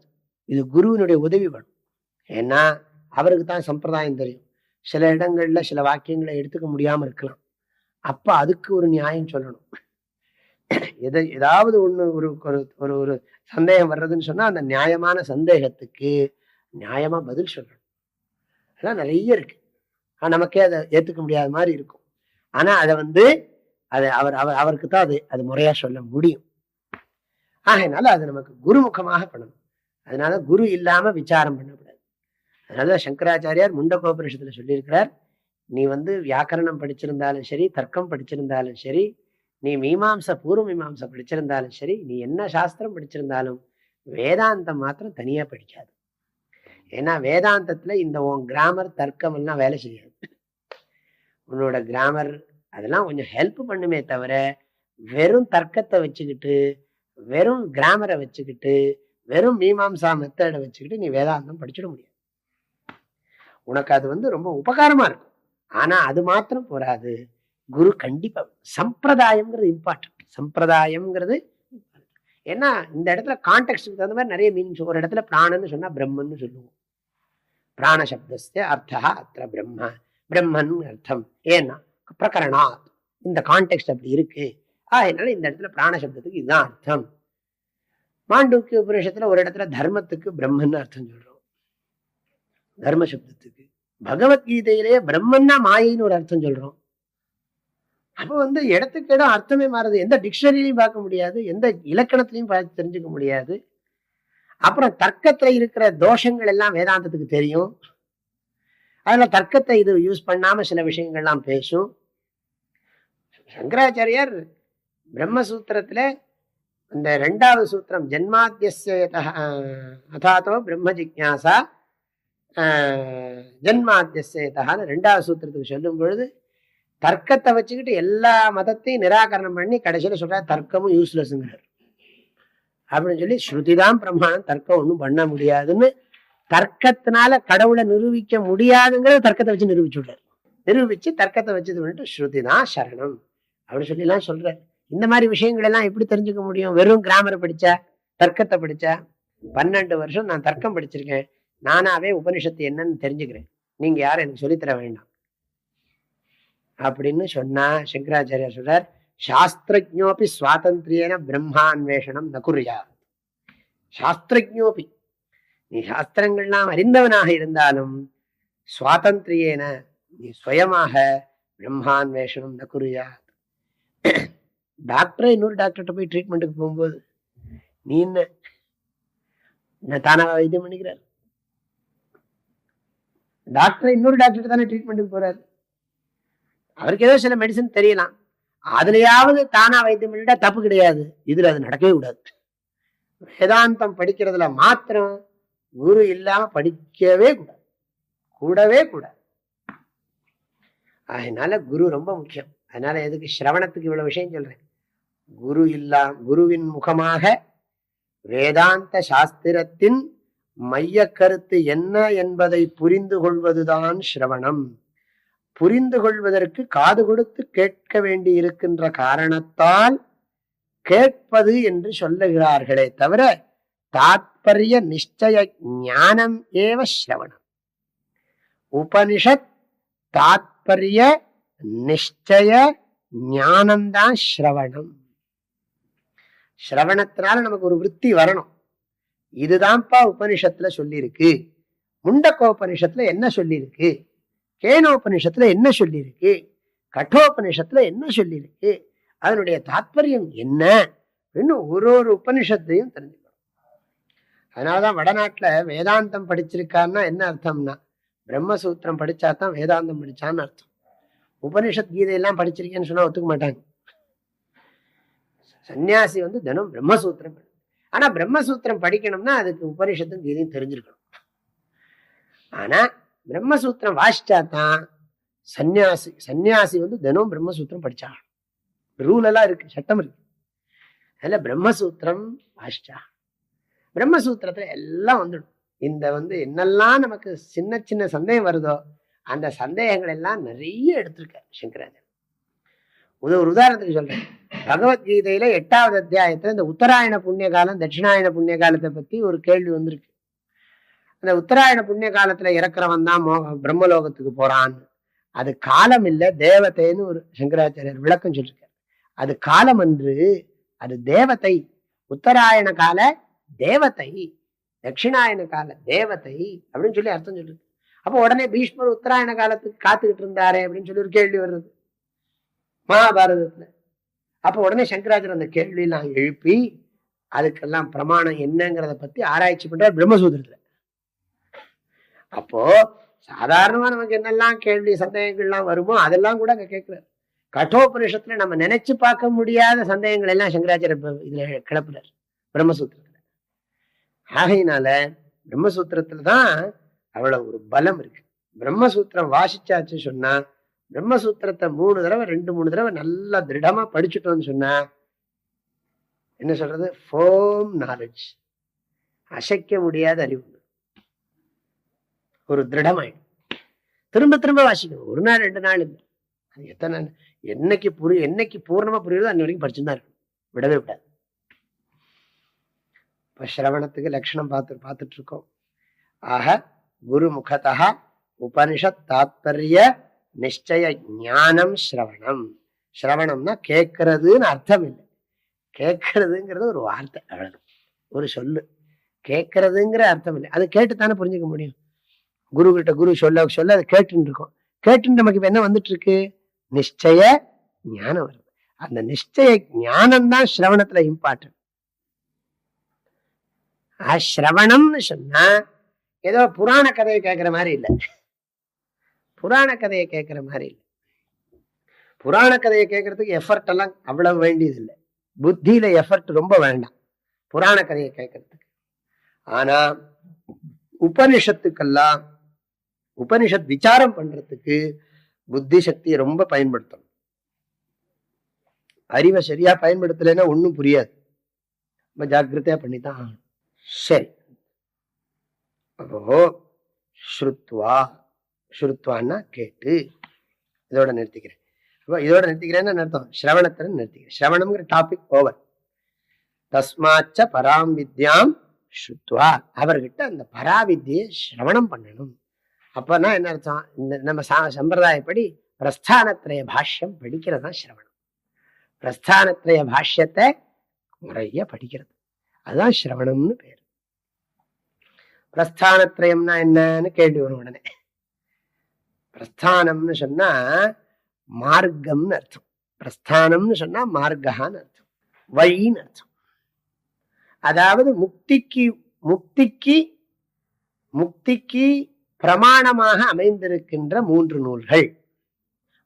இது குருவினுடைய உதவி வேணும். ஏன்னா அவருக்கு தான் சம்பிரதாயம் தெரியும். சில இடங்கள்ல சில வாக்கியங்களை எடுத்துக்க முடியாம இருக்கலாம். அப்ப அதுக்கு ஒரு நியாயம் சொல்லணும். ஏதாவது ஒண்ணு ஒரு ஒரு சந்தேகம் வர்றதுன்னு சொன்னா அந்த நியாயமான சந்தேகத்துக்கு நியாயமா பதில் சொல்லணும். அதெல்லாம் நிறைய இருக்கு. நமக்கே அதை ஏத்துக்க முடியாத மாதிரி இருக்கும். ஆனா அதை அவருக்கு தான் அது முறையா சொல்ல முடியும். ஆகையினால அது நமக்கு குருமுகமாக பண்ணணும். அதனால குரு இல்லாம விசாரம் பண்ணக்கூடாது. அதனால சங்கராச்சாரியார் முண்டகோபனிஷத்துல சொல்லியிருக்கிறார், நீ வியாக்கரணம் படிச்சிருந்தாலும் சரி, தர்க்கம் படிச்சிருந்தாலும் சரி, நீ மீமாம்ச பூர்வ மீமாம்ச படிச்சிருந்தாலும் சரி, நீ என்ன சாஸ்திரம் படிச்சிருந்தாலும் வேதாந்தம் மாத்திரம் தனியா படிக்காது. ஏன்னா வேதாந்தத்துல இந்த உன் கிராமர் தர்க்கம் எல்லாம் வேலை செய்யாது. உன்னோட கிராமர் அதெல்லாம் கொஞ்சம் ஹெல்ப் பண்ணுமே தவிர, வெறும் தர்க்கத்தை வச்சுக்கிட்டு, வெறும் கிராமரை வச்சுக்கிட்டு, வெறும் மீமாம்சா மெத்தடை வச்சுக்கிட்டு நீ வேதாந்தம் படிச்சிட முடியாது. உனக்கு அது ரொம்ப உபகாரமா இருக்கும். ஆனா அது மாத்திரம் போராது. குரு கண்டிப்பா, சம்பிரதாயம்ங்கிறது இம்பார்ட்டன்ட். சம்பிரதாயம்ங்கிறது ஏன்னா இந்த இடத்துல கான்டெக்ஸ்டுக்கு தகுந்த மாதிரி நிறைய மீனிங்ஸ். ஒரு இடத்துல பிராணன்னு சொன்னா பிரம்மன்னு சொல்லுவோம். பிராண சப்தஸ்ய அர்த்தா அத்திர பிரம்ம, பிரம்மன் அர்த்தம். ஏன்னா பிரகரணா இந்த கான்டெக்ஸ்ட் அப்படி இருக்கு. அதனால இந்த இடத்துல பிராண சப்தத்துக்கு இதுதான் அர்த்தம். மாண்டூக்கிய உபநிஷத்துல ஒரு இடத்துல தர்மத்துக்கு பிரம்மன்னு அர்த்தம் சொல்றோம், தர்ம சப்தத்துக்கு. பகவத்கீதையிலேயே பிரம்மன்னா மாயின்னு ஒரு அர்த்தம் சொல்றோம். அப்போ இடத்துக்கு இடம் அர்த்தமே மாறுது. எந்த டிக்ஷனரிலையும் பார்க்க முடியாது, எந்த இலக்கணத்திலையும் பார்த்து தெரிஞ்சுக்க முடியாது. அப்புறம் தர்க்கத்துல இருக்கிற தோஷங்கள் எல்லாம் வேதாந்தத்துக்கு தெரியும். அதுல தர்க்கத்தை இது யூஸ் பண்ணாம சில விஷயங்கள்லாம் பேசும். சங்கராச்சாரியார் பிரம்மசூத்திரத்துல இந்த 2வது சூத்திரம் ஜன்மாத்தியஸ்யதோ பிரம்ம ஜிக்ஞாசா ஜன்மாத்தியஸ்யதன்னு 2வது சூத்திரத்துக்கு சொல்லும் பொழுது தர்க்கத்தை வச்சுக்கிட்டு எல்லா மதத்தையும் நிராகரணம் பண்ணி கடைசியில சொல்ற தர்க்கமும் யூஸ்லெஸ்ங்கிறார் அப்படின்னு சொல்லி, ஸ்ருதிதான் பிரமாணம், தர்க்கம் ஒன்றும் பண்ண முடியாதுன்னு, தர்க்கத்தினால கடவுளை நிரூபிக்க முடியாதுங்கிறத தர்க்கத்தை வச்சு நிரூபிச்சு விடுறாரு. நிரூபிச்சு தர்க்கத்தை வச்சது பண்ணிட்டு ஸ்ருதிதான் சரணம் அப்படின்னு சொல்லி எல்லாம் சொல்றாரு. இந்த மாதிரி விஷயங்கள் எல்லாம் எப்படி தெரிஞ்சுக்க முடியும்? வெறும் கிராமரை படிச்சா, தர்க்கத்தை படிச்சா? 12 வருஷம் நான் தர்க்கம் படிச்சிருக்கேன், நானாவே உபனிஷத்து என்னன்னு தெரிஞ்சுக்கிறேன், நீங்க யாரும் எனக்கு சொல்லித்தர வேண்டாம் அப்படின்னு சொன்னா சங்கராச்சாரியா சொல்றார், சாஸ்திரஜோபி சுவாதந்திரியேன பிரம்மான்வேஷனம் நகுர்யா. சாஸ்திரஜோபி, நீ சாஸ்திரங்கள்லாம் அறிந்தவனாக இருந்தாலும் சுவாதந்திரியேன நீ சுயமாக பிரம்மான்வேஷனம் நகுர்யா. டாக்டரை இன்னொரு டாக்டர்கிட்ட போய் ட்ரீட்மெண்ட்டுக்கு போகும்போது நீ என்ன தானா வைத்தியம் பண்ணிக்கிறார்? டாக்டரை இன்னொரு டாக்டர் தானே ட்ரீட்மெண்ட்டுக்கு போறாரு. அவருக்கு ஏதோ சில மெடிசன் தெரியலாம், அதுலயாவது தானா வைத்தியம் பண்ணிட்டா தப்பு கிடையாது. இதுல அது நடக்கவே கூடாது. வேதாந்தம் படிக்கிறதுல மாத்திரம் குரு இல்லாம படிக்கவே கூடாது, கூடவே கூடாது. அதனால குரு ரொம்ப முக்கியம். அதனால எதுக்கு சிரவணத்துக்கு இவ்வளவு விஷயம் சொல்றேன்? குருவின் முகமாக வேதாந்த சாஸ்திரத்தின் மைய கருத்து என்ன என்பதை புரிந்து கொள்வதுதான் சிரவணம். புரிந்து கொள்வதற்கு காது கொடுத்து கேட்க வேண்டி இருக்கின்ற காரணத்தால் கேட்பது என்று சொல்லுகிறார்களே தவிர தாத்பரிய நிச்சய ஞானம் ஏவ சிரவணம். உபனிஷத் தாத்பரிய நிச்சய ஞானம்தான் சிரவணம். சிரவணத்தினால நமக்கு ஒரு விருத்தி வரணும். இதுதான்ப்பா உபனிஷத்துல சொல்லியிருக்கு, முண்டக்கோபனிஷத்துல என்ன சொல்லியிருக்கு, கேனோபனிஷத்துல என்ன சொல்லியிருக்கு, கட்டோபனிஷத்துல என்ன சொல்லியிருக்கு, அதனுடைய தாத்பரியம் என்ன இன்னும் ஒரு உபனிஷத்தையும் தெரிஞ்சுக்கணும். அதனாலதான் வடநாட்டுல வேதாந்தம் படிச்சிருக்கான்னா என்ன அர்த்தம்னா, பிரம்மசூத்திரம் படிச்சாதான் வேதாந்தம் படிச்சான்னு அர்த்தம். உபனிஷத் கீதையெல்லாம் படிச்சிருக்கேன்னு சொன்னா ஒத்துக்க மாட்டாங்க. சன்னியாசி தினம் பிரம்மசூத்திரம். ஆனா பிரம்மசூத்திரம் படிக்கணும்னா அதுக்கு உபனிஷத்தும் கீதையும் தெரிஞ்சிருக்கணும். ஆனா பிரம்மசூத்திரம் வாசிச்சாதான் சன்னியாசி தினம் பிரம்மசூத்திரம் படிச்சா. ரூல் எல்லாம் இருக்கு, சட்டம் இருக்கு. அதுல பிரம்மசூத்திரம் வாசிச்சா பிரம்மசூத்திரத்துல எல்லாம் வந்துடும். இந்த என்னெல்லாம் நமக்கு சின்ன சின்ன சந்தேகம் வருதோ அந்த சந்தேகங்கள் எல்லாம் நிறைய எடுத்திருக்காரு சங்கராச்சாரியர். ஒரு உதாரணத்துக்கு சொல்றேன். பகவத்கீதையில 8வது அத்தியாயத்துல இந்த உத்தராயண புண்ணிய காலம், தட்சிணாயன புண்ணிய காலத்தை பத்தி ஒரு கேள்வி வந்திருக்கு. அந்த உத்தராயண புண்ணிய காலத்துல இறக்குறவன் தான் பிரம்மலோகத்துக்கு போறான். அது காலம் இல்ல, தேவதைன்னு ஒரு சங்கராச்சாரியர் விளக்கம் சொல்லிருக்காரு. அது காலம் அன்று, அது தேவதை. உத்தராயண கால தேவதை, தட்சிணாயன கால தேவதை அப்படின்னு சொல்லி அர்த்தம் சொல்லுது. அப்போ உடனே பீஷ்மர் உத்தராயண காலத்துக்கு காத்துக்கிட்டு இருந்தாரே அப்படின்னு சொல்லி ஒரு கேள்வி வருது மகாபாரதத்துல. அப்போ உடனே சங்கராச்சாரியர் அந்த கேள்வி எல்லாம் எழுப்பி அதுக்கெல்லாம் பிரமாணம் என்னங்கிறத பத்தி ஆராய்ச்சி பண்றார் பிரம்மசூத்திரத்துல. அப்போ சாதாரணமா நமக்கு என்னெல்லாம் கேள்வி சந்தேகங்கள்லாம் வருமோ அதெல்லாம் கூட அங்க கேட்கிறார். கட்டோபனிஷத்துல நம்ம நினைச்சு பார்க்க முடியாத சந்தேகங்கள் எல்லாம் சங்கராச்சாரியர் இதுல கிளப்புறார் பிரம்மசூத்திரத்துல. ஆகையினால பிரம்மசூத்திரத்துலதான் அவ்வளவு ஒரு பலம் இருக்கு. பிரம்மசூத்திரம் வாசிச்சாச்சு சொன்னா, பிரம்மசூத்திரத்தை 3 தடவை 2-3 தடவை நல்லா திருடமா படிச்சுட்டோம்னு சொன்னா என்ன சொல்றது, ஃபோம் நாலேஜ், அசைக்க முடியாத அறிவு, ஒரு திருடமாயிடும். திரும்ப திரும்ப வாசிக்கணும், 1 நாள் 2 நாள் இல்லை. அது எத்தனை என்னைக்கு பூர்ணமா புரியுதோ அன்ன வரைக்கும் படிச்சுதான் இருக்கணும், விடவே விடாது. இப்ப சிரவணத்துக்கு லட்சணம் பார்த்துட்டு இருக்கோம். ஆக குரு முகதா உபனிஷத் தாத்பரிய நிச்சய ஞானம் சிரவணம். சிரவணம்னா கேட்கறதுன்னு அர்த்தம் இல்லை. கேட்கறதுங்கிறது ஒரு வார்த்தை, அவ்வளவு ஒரு சொல்லு. கேட்கறதுங்கிற அர்த்தம் இல்லை. அது கேட்டுத்தானே புரிஞ்சுக்க முடியும். குரு கிட்ட குரு சொல்ல சொல்ல அதை கேட்டுன்னு இருக்கோம். கேட்டு நமக்கு இப்ப என்ன வந்துட்டு இருக்கு? நிச்சய ஞானம் வருது. அந்த நிச்சய ஞானம் தான் சிரவணத்துல இம்பார்ட்டன்ட். சிரவணம்னு சொன்னா ஏதோ புராண கதையை கேட்கிற மாதிரி இல்லை. புராண கதையை கேட்கிற மாதிரி இல்லை. புராண கதையை கேட்கறதுக்கு எஃபர்ட் எல்லாம் அவ்வளவு வேண்டியது இல்லை. புத்தியில எஃபர்ட் ரொம்ப வேண்டாம் புராண கதையை கேட்கறதுக்கு. ஆனா உபனிஷத்துக்கெல்லாம் உபனிஷத் விசாரம் பண்றதுக்கு புத்தி சக்தியை ரொம்ப பயன்படுத்தணும். அறிவை சரியா பயன்படுத்தலைன்னா ஒன்னும் புரியாது. ரொம்ப ஜாக்கிரதையா பண்ணித்தான் ஆகணும். சரி, அப்போ ஸ்ருத்வா, ஸ்ருத்வான்னா கேட்டு. இதோட நிறுத்திக்கிறேன். அப்போ இதோட நிறுத்திக்கிறேன்னு அர்த்தம். சிரவணத்துல நிறுத்திக்கிறேன். சிரவணம்ங்கிற டாபிக் ஓவர். தஸ்மாச்ச பராம் வித்யாம் ஸ்ருத்வா, அவர்கிட்ட அந்த பராவித்தியை சிரவணம் பண்ணணும். அப்பன்னா என்ன அர்த்தம்? இந்த நம்ம சம்பிரதாயப்படி பிரஸ்தானத்ரய பாஷ்யம் படிக்கிறதா சிரவணம். பிரஸ்தானத்ரய பாஷ்யத்தை முறைய படிக்கிறது, அதுதான் சிரவணம்னு பேரு. பிரஸ்தானத்ரயம்னா என்னன்னு கேள்வி வரும் உடனே. பிரஸ்தானம்னு சொன்னா மார்க்கம்னு அர்த்தம். பிரஸ்தானம்னு சொன்னா மார்க்கான்னு அர்த்தம், வழின்னு அர்த்தம். அதாவது முக்திக்கு முக்திக்கு முக்திக்கு பிரமாணமாக அமைந்திருக்கின்ற 3 நூல்கள்.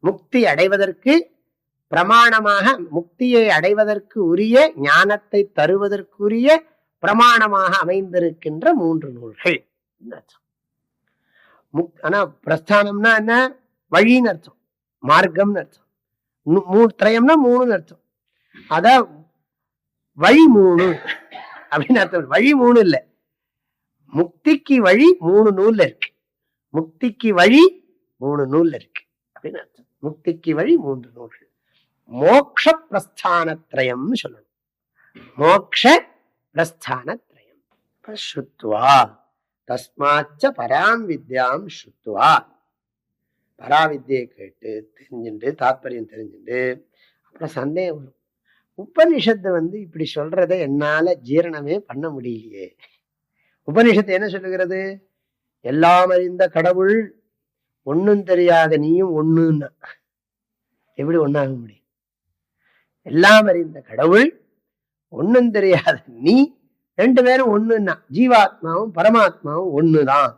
முக்தி அடைவதற்கு பிரமாணமாக, முக்தியை அடைவதற்கு உரிய, ஞானத்தை தருவதற்குரிய பிரமாணமாக அமைந்திருக்கின்ற 3 நூல்கள். ஆனா பிரஸ்தானம்னா என்ன? வழின்னு அர்த்தம், மார்க்கம்னு அர்த்தம். திரயம்னா 3ன்னு அர்த்தம். அத வழி 3 அப்படின்னு அர்த்தம். வழி 3 இல்ல, முக்திக்கு வழி 3 நூல்ல இருக்கு. முக்திக்கு வழி 3 நூல்ல இருக்கு அப்படின்னு அர்த்தம். முக்திக்கு வழி 3 நூல்கள். மோக்ஷ பிரஸ்தானத்ரயம் சொல்லணும். மோக்ஷ பிரஸ்தானத்ரயம். ஸ்ருத்வா தஸ்மாச்ச பராம் வித்யாம் ஸ்ருத்வா, பராவித்தியை கேட்டு தெரிஞ்சுட்டு, தாத்பரியம் தெரிஞ்சுட்டு. அப்புறம் சந்தேகம் வரும், உபனிஷத்து இப்படி சொல்றதை என்னால ஜீரணமே பண்ண முடியலையே. உபனிஷத்து என்ன சொல்லுகிறது? எல்லாம் அறிந்த கடவுள், ஒன்னும் தெரியாத நீயும் ஒண்ணுன்னா எப்படி ஒண்ணாக முடியும்? எல்லாம் அறிந்த கடவுள், ஒன்னும் தெரியாத நீ, 2 பேரும் ஒண்ணுன்னா, ஜீவாத்மாவும் பரமாத்மாவும் ஒண்ணுதான்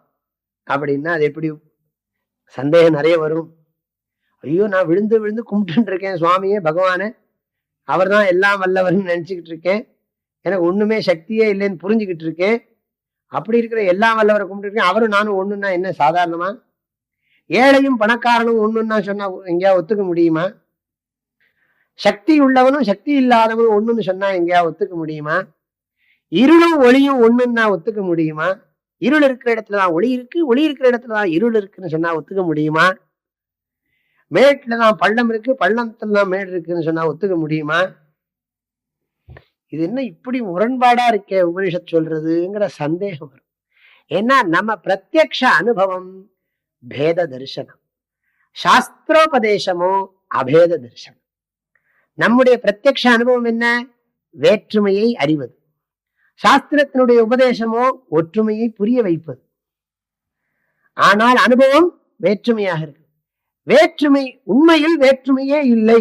அப்படின்னா அது எப்படி? சந்தேகம் நிறைய வரும். ஐயோ, நான் விழுந்து விழுந்து கும்பிட்டு இருக்கேன் சுவாமியே, பகவானே, அவர் தான் எல்லாம் வல்லவர்னு நினைச்சுக்கிட்டு இருக்கேன், எனக்கு ஒண்ணுமே சக்தியே இல்லைன்னு புரிஞ்சுக்கிட்டு இருக்கேன். அப்படி இருக்கிற எல்லாம் வல்லவரை கும்பிட்டு இருக்கேன், அவரும் நானும் ஒண்ணுன்னா என்ன சாதாரணமா? ஏழையும் பணக்காரனும் ஒண்ணுன்னா சொன்னா எங்கேயா ஒத்துக்க முடியுமா? சக்தி உள்ளவனும் சக்தி இல்லாதவனும் ஒண்ணுன்னு சொன்னா எங்கேயா ஒத்துக்க முடியுமா? இருளும் ஒளியும் ஒண்ணுன்னா ஒத்துக்க முடியுமா? இருள் இருக்கிற இடத்துலதான் ஒளி இருக்கு, ஒளி இருக்கிற இடத்துலதான் இருள் இருக்குன்னு சொன்னா ஒத்துக்க முடியுமா? மேட்டுலதான் பள்ளம் இருக்கு, பள்ளத்துலதான் மேடு இருக்குன்னு சொன்னா ஒத்துக்க முடியுமா? இது என்ன இப்படி முரண்பாடா இருக்கே உபனிஷத் சொல்றதுங்கிற சந்தேகம் வரும். ஏன்னா நம்ம பிரத்யக்ஷ அனுபவம் பேத தரிசனம், சாஸ்திரோபதேசமோ அபேத தரிசனம். நம்முடைய பிரத்யக்ஷ அனுபவம் என்ன? வேற்றுமையை அறிவது. சாஸ்திரத்தினுடைய உபதேசமோ ஒற்றுமையை புரிய வைப்பது. ஆனால் அனுபவம் வேற்றுமையாக இருக்கு. வேற்றுமை, உண்மையில் வேற்றுமையே இல்லை,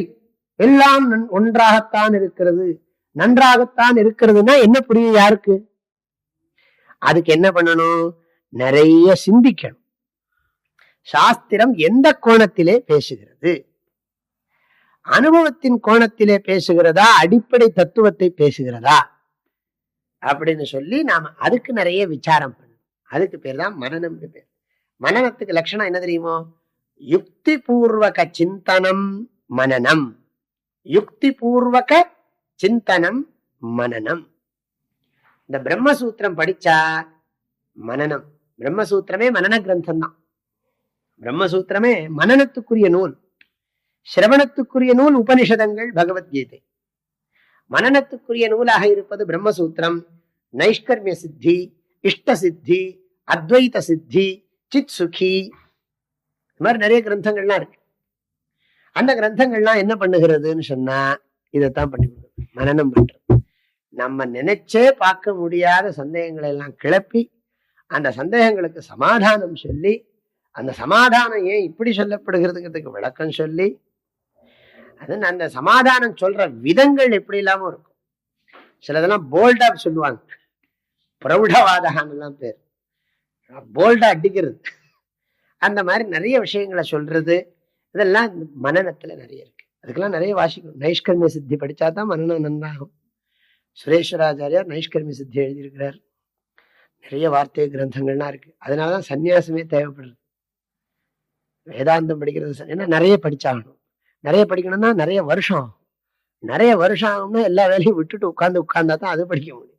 எல்லாம் ஒன்றாகத்தான் இருக்கிறது, நன்றாகத்தான் இருக்கிறதுனா என்ன புரியும் யாருக்கு? அதுக்கு என்ன பண்ணணும்? நிறைய சிந்திக்கணும். சாஸ்திரம் எந்த கோணத்திலே பேசுகிறது? அனுபவத்தின் கோணத்திலே பேசுகிறதா, அடிப்படை தத்துவத்தை பேசுகிறதா அப்படின்னு சொல்லி நாம அதுக்கு நிறைய விசாரம் பண்ணணும். அதுக்கு பேர் தான் மனனம் பேர். மனனத்துக்கு லட்சணம் என்ன தெரியுமோ? யுக்தி பூர்வக சிந்தனம் மனனம். யுக்தி பூர்வக சிந்தனம் மனனம். இந்த பிரம்மசூத்திரம் படிச்சா மனனம். பிரம்மசூத்திரமே மனன கிரந்தம் தான். பிரம்மசூத்திரமே மனனத்துக்குரிய நூல். சிரவணத்துக்குரிய நூல் உபனிஷதங்கள், பகவத்கீதை. மனனத்துக்குரிய நூலாக இருப்பது பிரம்மசூத்திரம். நைஷ்கர்மிய சித்தி, இஷ்ட சித்தி, அத்வைத சித்தி, சித் சுகி, இந்த மாதிரி நிறைய கிரந்தங்கள்லாம் இருக்கு. அந்த கிரந்தங்கள்லாம் என்ன பண்ணுகிறதுன்னு சொன்னா இதைத்தான் பண்ணி கொடுக்குது, மனனம் பண்றது. நம்ம நினைச்சே பார்க்க முடியாத சந்தேகங்களை எல்லாம் கிளப்பி அந்த சந்தேகங்களுக்கு சமாதானம் சொல்லி, அந்த சமாதானம் ஏன் இப்படி சொல்லப்படுகிறதுங்கிறதுக்கு விளக்கம் சொல்லி, அது அந்த சமாதானம் சொல்ற விதங்கள் எப்படி இல்லாம இருக்கும். சிலதெல்லாம் போல்டா சொல்லுவாங்க, பிரௌடவாதகான்னு பேர், போல்டா அடிக்கிறது. அந்த மாதிரி நிறைய விஷயங்களை சொல்றது, இதெல்லாம் மனனத்துல நிறைய இருக்கு. அதுக்கெல்லாம் நிறைய வாசிக்கணும். நைஷ்கர்மிய சித்தி படிச்சாதான் மனனம் நன்றாகும். சுரேஸ்வராச்சாரியார் நைஷ்கர்மிய சித்தி எழுதியிருக்கிறார். நிறைய வார்த்தை கிரந்தங்கள்லாம் இருக்கு. அதனாலதான் சன்னியாசமே தேவைப்படுது. வேதாந்தம் படிக்கிறது ஏன்னா நிறைய படிச்சாகணும். நிறைய படிக்கணும்னா நிறைய வருஷம் ஆகும்னா எல்லா வேலையும் விட்டுட்டு உட்கார்ந்தா தான் அது படிக்க முடியும்.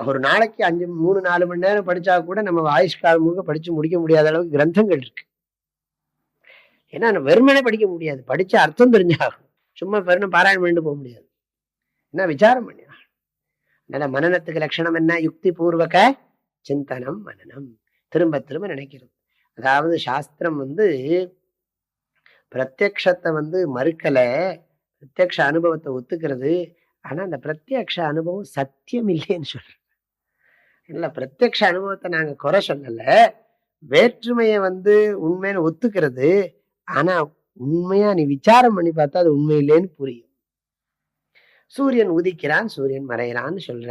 ஒரு நாளைக்கு 3-4 மணி நேரம் படிச்சா கூட நம்ம ஆயுஷ்காலம் முழுக்க படிச்சு முடிக்க முடியாத அளவுக்கு கிரந்தங்கள் இருக்கு. ஏன்னா வெறுமனே படிக்க முடியாது, படிச்ச அர்த்தம் தெரிஞ்சாகணும். சும்மா வெறும் பாராயணம் பண்ணிட்டு போக முடியாது, என்ன விசாரம் பண்ணி. அதனால மனனத்துக்கு லட்சணம் என்ன? யுக்தி பூர்வக சிந்தனம் மனனம், திரும்ப திரும்ப நினைக்கிறது. அதாவது சாஸ்திரம் பிரத்யக்ஷத்தை மறுக்கல, பிரத்யக்ஷ அனுபவத்தை ஒத்துக்கிறது. ஆனா அந்த பிரத்யக்ஷ அனுபவம் சத்தியம் இல்லைன்னு சொல்ற. இல்ல, பிரத்யக்ஷ அனுபவத்தை நாங்க குறை சொல்லல, வேற்றுமையை உண்மைன்னு ஒத்துக்கிறது. ஆனா உண்மையா நீ விசாரம் பண்ணி பார்த்தா அது உண்மை இல்லைன்னு புரியும். சூரியன் உதிக்கிறான், சூரியன் மறைகிறான்னு சொல்ற,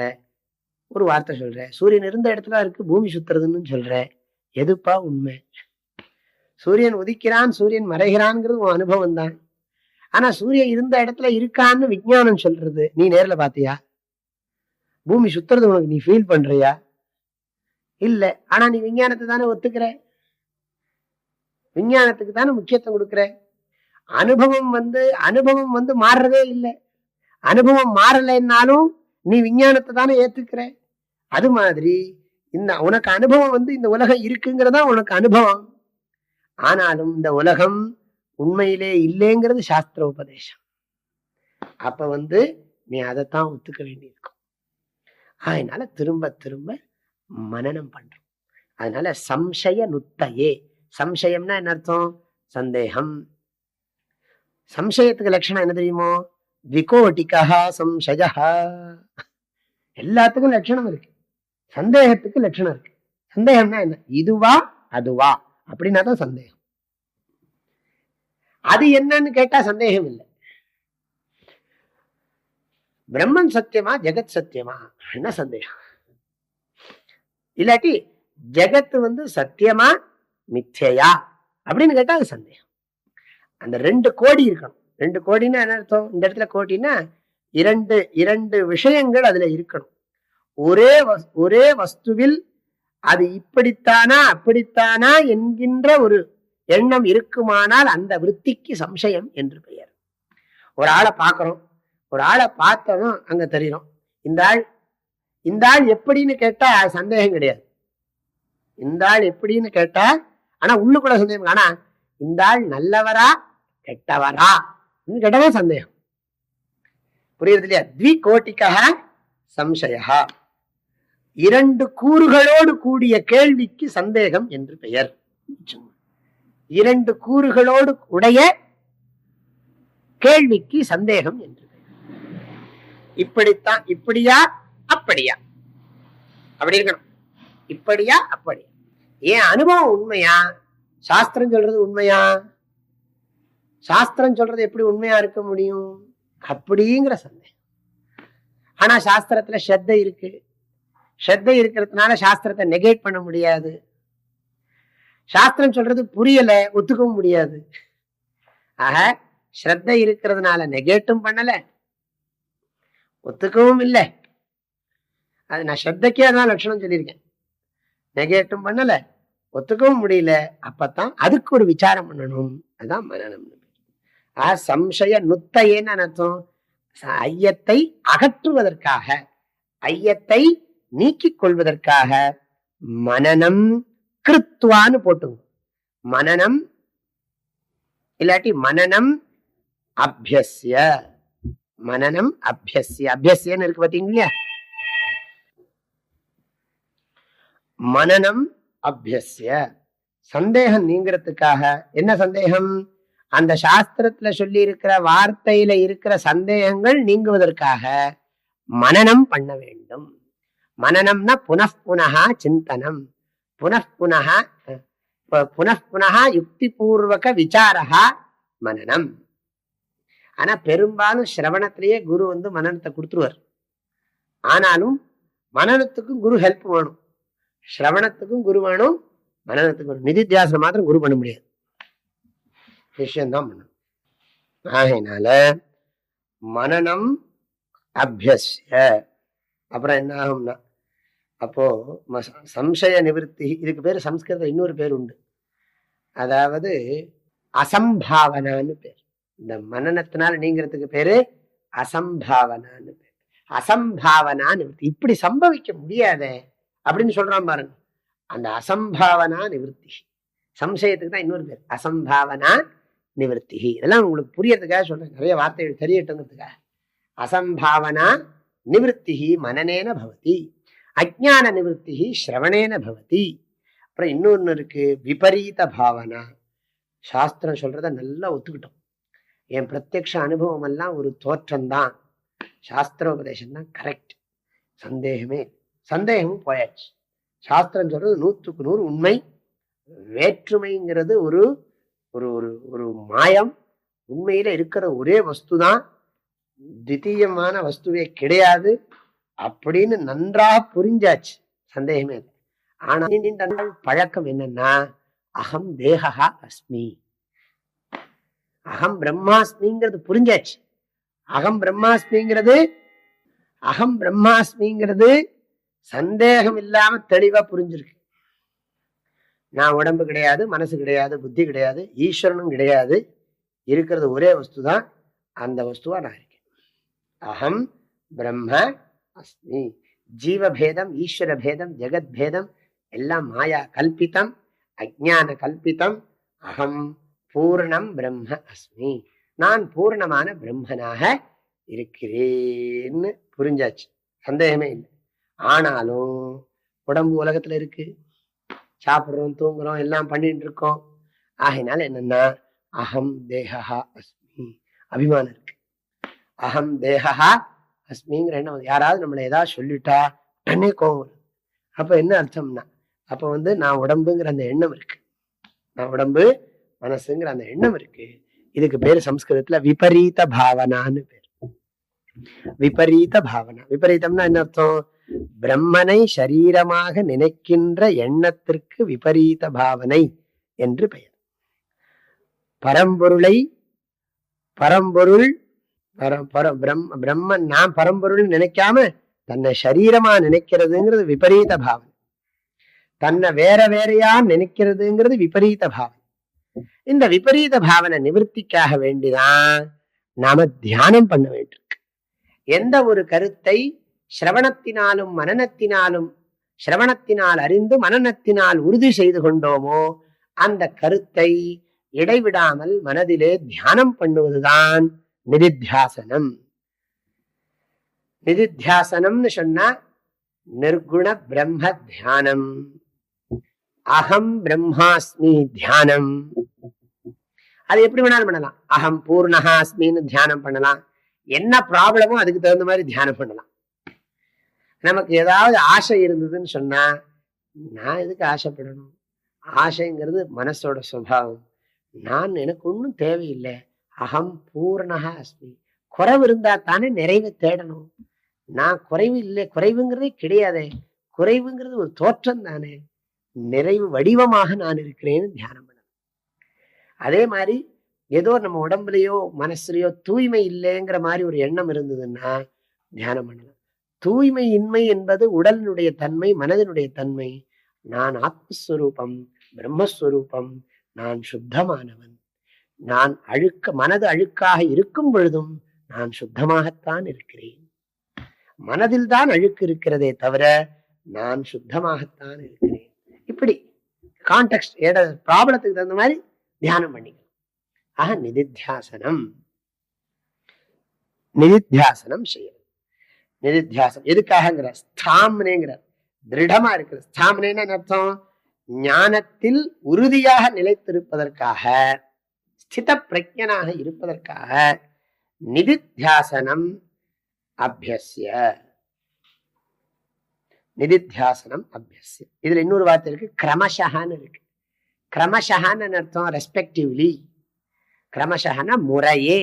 ஒரு வார்த்தை சொல்ற. சூரியன் இருந்த இடத்துல இருக்கு, பூமி சுத்துறதுன்னு சொல்ற. எதுப்பா உண்மை? சூரியன் உதிக்கிறான், சூரியன் மறைகிறான்ங்கிறது உன் அனுபவம் தான். ஆனா சூரியன் இருந்த இடத்துல இருக்கான்னு விஞ்ஞானம் சொல்றது, நீ நேர்ல பாத்தியா? பூமி சுத்துறது உனக்கு நீ ஃபீல் பண்றியா? இல்ல. ஆனா நீ விஞ்ஞானத்தை தானே ஒத்துக்கிற, விஞ்ஞானத்துக்கு தானே முக்கியத்துவம் கொடுக்குற. அனுபவம் மாறுறதே இல்லை. அனுபவம் மாறலைன்னாலும் நீ விஞ்ஞானத்தை தானே ஏத்துக்கிற. அது மாதிரி உனக்கு அனுபவம் இந்த உலகம் இருக்குங்கிறதா உனக்கு அனுபவம். ஆனாலும் இந்த உலகம் உண்மையிலே இல்லைங்கிறது சாஸ்திர உபதேசம். அப்ப நீ அதைத்தான் ஒத்துக்க வேண்டியிருக்கும். அதனால திரும்ப திரும்ப மனனம் பண்றோம். அதனால சம்சய நுத்தையே. சம்சயம்னா என்ன அர்த்தம்? சந்தேகம். சம்சயத்துக்கு லட்சணம் என்ன தெரியுமோ? விகோட்டிகா சம்சய. எல்லாத்துக்கும் லட்சணம் இருக்கு, சந்தேகத்துக்கு லட்சணம் இருக்கு. சந்தேகம்னா என்ன? இதுவா அதுவா அப்படின்னா தான் சந்தேகம். அது என்னன்னு கேட்டா சந்தேகம் இல்லை. பிரம்மன் சத்தியமா ஜெகத் சத்தியமா என்ன சந்தேகம்? இல்லாட்டி ஜெகத்து சத்தியமா மித்யா அப்படின்னு கேட்டா அது சந்தேகம். அந்த 2 கோடி இருக்கணும். 2 கோடின்னா என்ன அர்த்தம்? இந்த இடத்துல கோடின்னா இரண்டு விஷயங்கள் அதுல இருக்கணும். ஒரே வஸ்துவில் அது இப்படித்தானா அப்படித்தானா என்கின்ற ஒரு எண்ணம் இருக்குமானால் அந்த விருத்திக்கு சம்சயம் என்று பெயர். ஒரு ஆளை பார்க்கிறோம், ஒரு ஆளை பார்த்ததும் அங்க தெரியும் இந்த ஆள் எப்படின்னு கேட்டா சந்தேகம் கிடையாது. இந்த ஆள் எப்படின்னு கேட்டா, ஆனா உள்ளுக்குள்ள சந்தேகம். ஆனா இந்த ஆள் நல்லவரா கெட்டவரா கேட்டதான் சந்தேகம். புரியுது இல்லையா? த்விகோட்டிகா சம்சயா. 2 கூறுகளோடு கூடிய கேள்விக்கு சந்தேகம் என்று பெயர். 2 கூறுகளோடு உடைய கேள்விக்கு சந்தேகம் என்று பெயர். இப்படித்தான், இப்படியா அப்படியா அப்படி இருக்கணும், இப்படியா அப்படியா. ஏன் அனுபவம் உண்மையா? சாஸ்திரம் சொல்றது உண்மையா? சாஸ்திரம் சொல்றது எப்படி உண்மையா இருக்க முடியும்? அப்படிங்கிற சந்தேகம். ஆனா சாஸ்திரத்துல ஸ்ரத்தை இருக்கு. ஸ்ரத்தை இருக்கிறதுனால சாஸ்திரத்தை நெகேட் பண்ண முடியாது. சாஸ்திரம் சொல்றது புரியல, ஒத்துக்கவும் முடியாது. ஆக ஸ்ரத்தை இருக்கிறதுனால நெகேட்டும் பண்ணல, ஒத்துக்கவும் இல்லை. அது நான் ஸ்ரத்தைக்கே அதான் லட்சணம் சொல்லியிருக்கேன். நெகேட்டும் பண்ணல, ஒத்துக்கவும் முடியல. அப்பத்தான் அதுக்கு ஒரு விசாரம் பண்ணணும். அதுதான் மனனம். சம்சய நுத்தையேன்னு அர்த்தம். ஐயத்தை அகற்றுவதற்காக, ஐயத்தை நீக்கிக் கொள்வதற்காக மனனம் கிருத்வான்னு போட்டுங்க. மனனம் இல்லாட்டி மனனம் அபியஸ்ய. மனனம் அபியஸ்ய. அபியஸ்யன்னு இருக்கு பாத்தீங்களா? மனனம் அபியஸ்ய. சந்தேகம் நீங்கிறதுக்காக. என்ன சந்தேகம்? அந்த சாஸ்திரத்துல சொல்லி இருக்கிற வார்த்தையில இருக்கிற சந்தேகங்கள் நீங்குவதற்காக மனனம் பண்ண வேண்டும். மனனம்னா புனః சிந்தனம், புனః யுக்தி பூர்வக விசாரா மனனம். ஆனா பெரும்பாலும் சிரவணத்திலேயே குரு மனனத்தை கொடுத்துருவார். ஆனாலும் மனனத்துக்கும் குரு ஹெல்ப் வேணும், சிரவணத்துக்கும் குரு வேணும், மனனத்துக்கும் வேணும். நிதித்தியாசனம் மாத்திரம் குரு பண்ண முடியாது, விஷயம்தான் பண்ணணும். ஆகையினால மனனம் அபியஸ்ய. அப்புறம் என்ன ஆகும்னா, அப்போ சம்சய நிவர்த்தி. இதுக்கு பேரு சம்ஸ்கிருதம் இன்னொரு பேர் உண்டு, அதாவது அசம்பாவனான்னு பேர். இந்த மனனத்தினால நீங்கிறதுக்கு பேரு அசம்பாவனான்னு பேர். அசம்பாவனா நிவர்த்தி. இப்படி சம்பவிக்க முடியாத அப்படின்னு சொல்றான் பாருங்க, அந்த அசம்பாவனா நிவர்த்தி. சம்சயத்துக்கு தான் இன்னொரு பேர் அசம்பாவனா நிவர்த்தி. இதெல்லாம் உங்களுக்கு புரியறதுக்காக சொல்றேன், நிறைய வார்த்தைகள் தெரியட்டுங்கிறதுக்காக. அசம்பாவனா நிவர்த்தி மனனேன பவதி, அஜ்ஞான நிவர்த்தி ஸ்ரவணேன பவதி. அப்புறம் இன்னொன்னு இருக்கு, விபரீத பாவனா. சாஸ்திரம் சொல்றத நல்லா ஒத்துக்கிட்டோம். என் பிரத்யக்ஷ அனுபவம் எல்லாம் ஒரு தோற்றம்தான், சாஸ்திரோபதேசம் தான் கரெக்ட், சந்தேகமும் போயாச்சு. சாஸ்திரம் சொல்றது 100க்கு 100 உண்மை. வேற்றுமைங்கிறது ஒரு ஒரு ஒரு மாயம். உண்மையில இருக்கிற ஒரே வஸ்து தான், தித்தீயமான வஸ்துவே கிடையாது அப்படின்னு நன்றாக புரிஞ்சாச்சு, சந்தேகமே இல்லை. ஆனா பழக்கம் என்னன்னா, அகம் தேகா அஸ்மி, அகம் பிரம்மாஸ்மிங்கிறது புரிஞ்சாச்சு. அகம் பிரம்மாஸ்மிங்கிறது சந்தேகம் இல்லாம தெளிவா புரிஞ்சிருக்கு. நான் உடம்பு கிடையாது, மனசு கிடையாது, புத்தி கிடையாது, ஈஸ்வரனும் கிடையாது, இருக்கிறது ஒரே வஸ்து தான். அந்த வஸ்துவா நான் இருக்கேன். அகம் பிரம்ம அஸ்மி. ஜீவபேதம், ஈஸ்வர பேதம், ஜெகத் பேதம் எல்லாம் மாயா கல்பிதம், அஜ்ஞான கல்பிதம். அகம் பூர்ணம் பிரம்ம அஸ்மி, நான் பூர்ணமான பிரம்மனாக இருக்கிறேன்னு புரிஞ்சாச்சு, சந்தேகமே இல்லை. ஆனாலும் உடம்பு உலகத்துல இருக்கு, சாப்பிடுறோம், தூங்குறோம், எல்லாம் பண்ணிட்டு இருக்கோம். ஆகையினால என்னன்னா, அகம் தேகா அஸ்மி அபிமானம் இருக்கு. அகம் தேகா அஸ்மிங்கிற எண்ணம். யாராவது நம்மளை ஏதாவது சொல்லிட்டா உடனே கோவம் வரும். அப்ப என்ன அர்த்தம்னா, அப்ப நான் உடம்புங்கிற அந்த எண்ணம் இருக்கு, நான் உடம்பு மனசுங்கிற அந்த எண்ணம் இருக்கு. இதுக்கு பேரு சம்ஸ்கிருதத்துல விபரீத பாவனான்னு பேரு. விபரீத பாவனா. விபரீதம்னா என்ன அர்த்தம்? பிரம்மனை சரீரமாக நினைக்கின்ற எண்ணத்திற்கு விபரீத பாவனை என்று பெயர். பரம்பொருள் பிரம்மன் நான் பரம்பொருள் நினைக்காம தன்னை சரீரமா நினைக்கிறதுங்கிறது விபரீத பாவனை. தன்னை வேறையா நினைக்கிறதுங்கிறது விபரீத பாவனை. இந்த விபரீத பாவனை நிவர்த்திக்காக வேண்டிதான் நாம தியானம் பண்ண வேண்டியிருக்கு. எந்த ஒரு கருத்தை சிரவணத்தினாலும் மனனத்தினாலும், சிரவணத்தினால் அறிந்து மனனத்தினால் உறுதி செய்து கொண்டோமோ, அந்த கருத்தை இடைவிடாமல் மனதிலே தியானம் பண்ணுவதுதான் நிதித்தியாசனம். நிதித்தியாசனம்னு சொன்னா நிர்குண பிரம்ம தியானம், அகம் பிரம்மாஸ்மி தியானம். அது எப்படி வேணாலும் பண்ணலாம். அகம் பூர்ணஹாஸ்மின்னு தியானம் பண்ணலாம். என்ன ப்ராப்ளமோ அதுக்கு தகுந்த மாதிரி தியானம் பண்ணலாம். நமக்கு ஏதாவது ஆசை இருந்ததுன்னு சொன்னா, நான் எதுக்கு ஆசைப்படணும்? ஆசைங்கிறது மனசோட சுபாவம். எனக்கு ஒன்றும் தேவையில்லை, அகம் பூர்ணஹா அஸ்மி. குறைவு இருந்தா தானே நிறைவை தேடணும். நான் குறைவு இல்லை, குறைவுங்கிறதே கிடையாதே, குறைவுங்கிறது ஒரு தோற்றம் தானே, நிறைவு வடிவமாக நான் இருக்கிறேன்னு தியானம் பண்ணணும். அதே மாதிரி ஏதோ நம்ம உடம்புலையோ மனசுலையோ தூய்மை இல்லைங்கிற மாதிரி ஒரு எண்ணம் இருந்ததுன்னா தியானம் பண்ணலாம். தூய்மை இன்மை என்பது உடலினுடைய தன்மை, மனதினுடைய தன்மை. நான் ஆத்மஸ்வரூபம், பிரம்மஸ்வரூபம், நான் சுத்தமானவன். நான் மனது அழுக்காக இருக்கும் பொழுதும் நான் சுத்தமாகத்தான் இருக்கிறேன். மனதில் தான் அழுக்கு இருக்கிறதே தவிர நான் சுத்தமாகத்தான் இருக்கிறேன். இப்படி கான்டெக்ஸ்ட் ப்ராப்ளத்துக்கு தகுந்த மாதிரி தியானம் பண்ணிக்கலாம். ஆக நிதித்தியாசனம் செய்யணும். நிதித்தியாசனம் எதுக்காகங்கிற ஸ்தாம்னேங்கிற திருடமா இருக்கிறது. ஸ்தாபனைன்னு அர்த்தம் ஞானத்தில் உறுதியாக நிலைத்திருப்பதற்காக, ஸ்தித பிரஜனாக இருப்பதற்காக நிதித்தியாசனம் அபியஸ்ய. நிதித்தியாசனம் அபியஸ்ய. இதுல இன்னொரு வார்த்தை இருக்கு, கிரமஷஹான்னு இருக்கு. கிரமஷஹான்னு அர்த்தம் ரெஸ்பெக்டிவ்லி. கிரமஷஹான முறையே.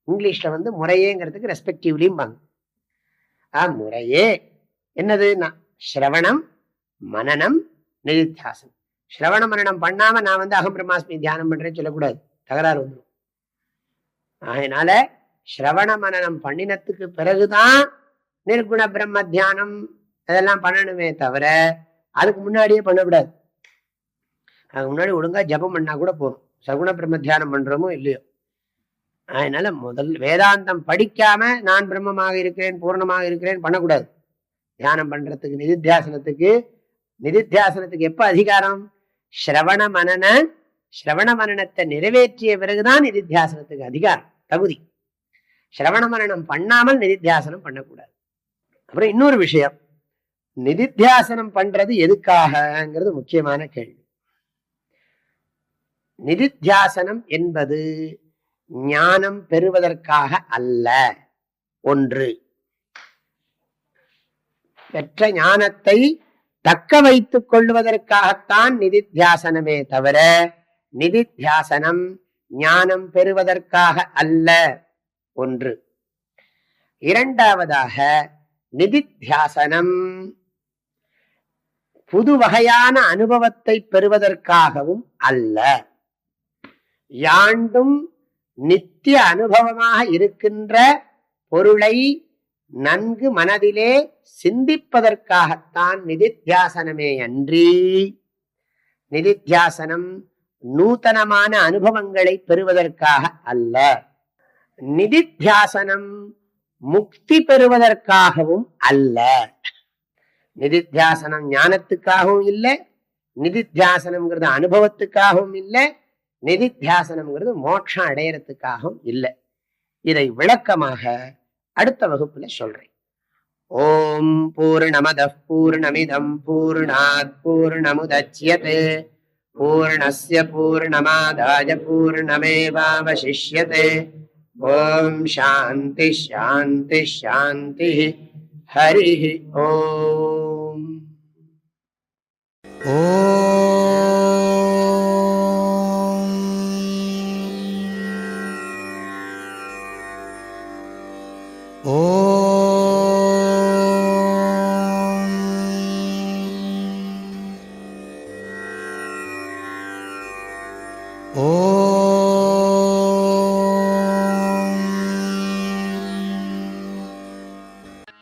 இங்கிலீஷ்ல முறையேங்கிறதுக்கு ரெஸ்பெக்டிவ்லிம்பாங்க. முறையே என்னதுன்னா ஸ்ரவணம், மனனம், நிதித்தியாசனம். ஸ்ரவண மனனம் பண்ணாம நான் அகம் பிரம்மாஸ்மி தியானம் பண்றேன்னு சொல்லக்கூடாது, தகராறு வந்துடும். அதனால ஸ்ரவண மனனம் பண்ணினத்துக்கு பிறகுதான் நிர்குண பிரம்ம தியானம் அதெல்லாம் பண்ணணுமே தவிர அதுக்கு முன்னாடியே பண்ணக்கூடாது. அதுக்கு முன்னாடி ஒழுங்கா ஜபம் பண்ணா கூட போதும், சகுண பிரம்ம தியானம் பண்றோமோ இல்லையோ. அதனால முதல் வேதாந்தம் படிக்காம நான் பிரம்மமாக இருக்கிறேன், பூர்ணமாக இருக்கிறேன் பண்ணக்கூடாது. தியானம் பண்றதுக்கு நிதித்தியாசனத்துக்கு எப்ப அதிகாரம்? ஸ்ரவண மனனத்தை நிறைவேற்றிய பிறகுதான் நிதித்தியாசனத்துக்கு அதிகாரம், தகுதி. ஸ்ரவண மனனம் பண்ணாமல் நிதித்தியாசனம் பண்ணக்கூடாது. அப்புறம் இன்னொரு விஷயம், நிதித்தியாசனம் பண்றது எதுக்காகங்கிறது முக்கியமான கேள்வி. நிதித்தியாசனம் என்பது ஞானம் பெறுவதற்காக அல்ல. ஒன்று, பெற்ற ஞானத்தை தக்க வைத்துக் கொள்வதற்காகத்தான் நிதித்தியாசனமே தவிர நிதித்தியாசனம் ஞானம் பெறுவதற்காக அல்ல. ஒன்று. இரண்டாவதாக, நிதித்தியாசனம் புது வகையான அனுபவத்தை பெறுவதற்காகவும் அல்ல. யாண்டும் நித்திய அனுபவமாக இருக்கின்ற பொருளை நன்கு மனதிலே சிந்திப்பதற்காகத்தான் நிதித்தியாசனமே அன்றி நிதித்தியாசனம் நூதனமான அனுபவங்களை பெறுவதற்காக அல்ல. நிதித்தியாசனம் முக்தி பெறுவதற்காகவும் அல்ல. நிதித்தியாசனம் ஞானத்துக்காகவும் இல்லை, நிதித்தியாசனம்ங்கிறது அனுபவத்துக்காகவும் இல்லை, நிதித்தியாசனம்ங்கிறது மோட்சம் அடையறதுக்காகவும் இல்லை. இதை விளக்கமாக அடுத்த வகுப்புல சொல்றேன். ஓம் பூர்ணமதః பூர்ணமிதம் பூர்ணாத் பூர்ணமுதச்யதே பூர்ணஸ்ய பூர்ணமாதாய பூர்ணமேவாவசிஷ்யதே. ஓம் சாந்தி சாந்தி சாந்தி. ஹரி ஓம். ஓ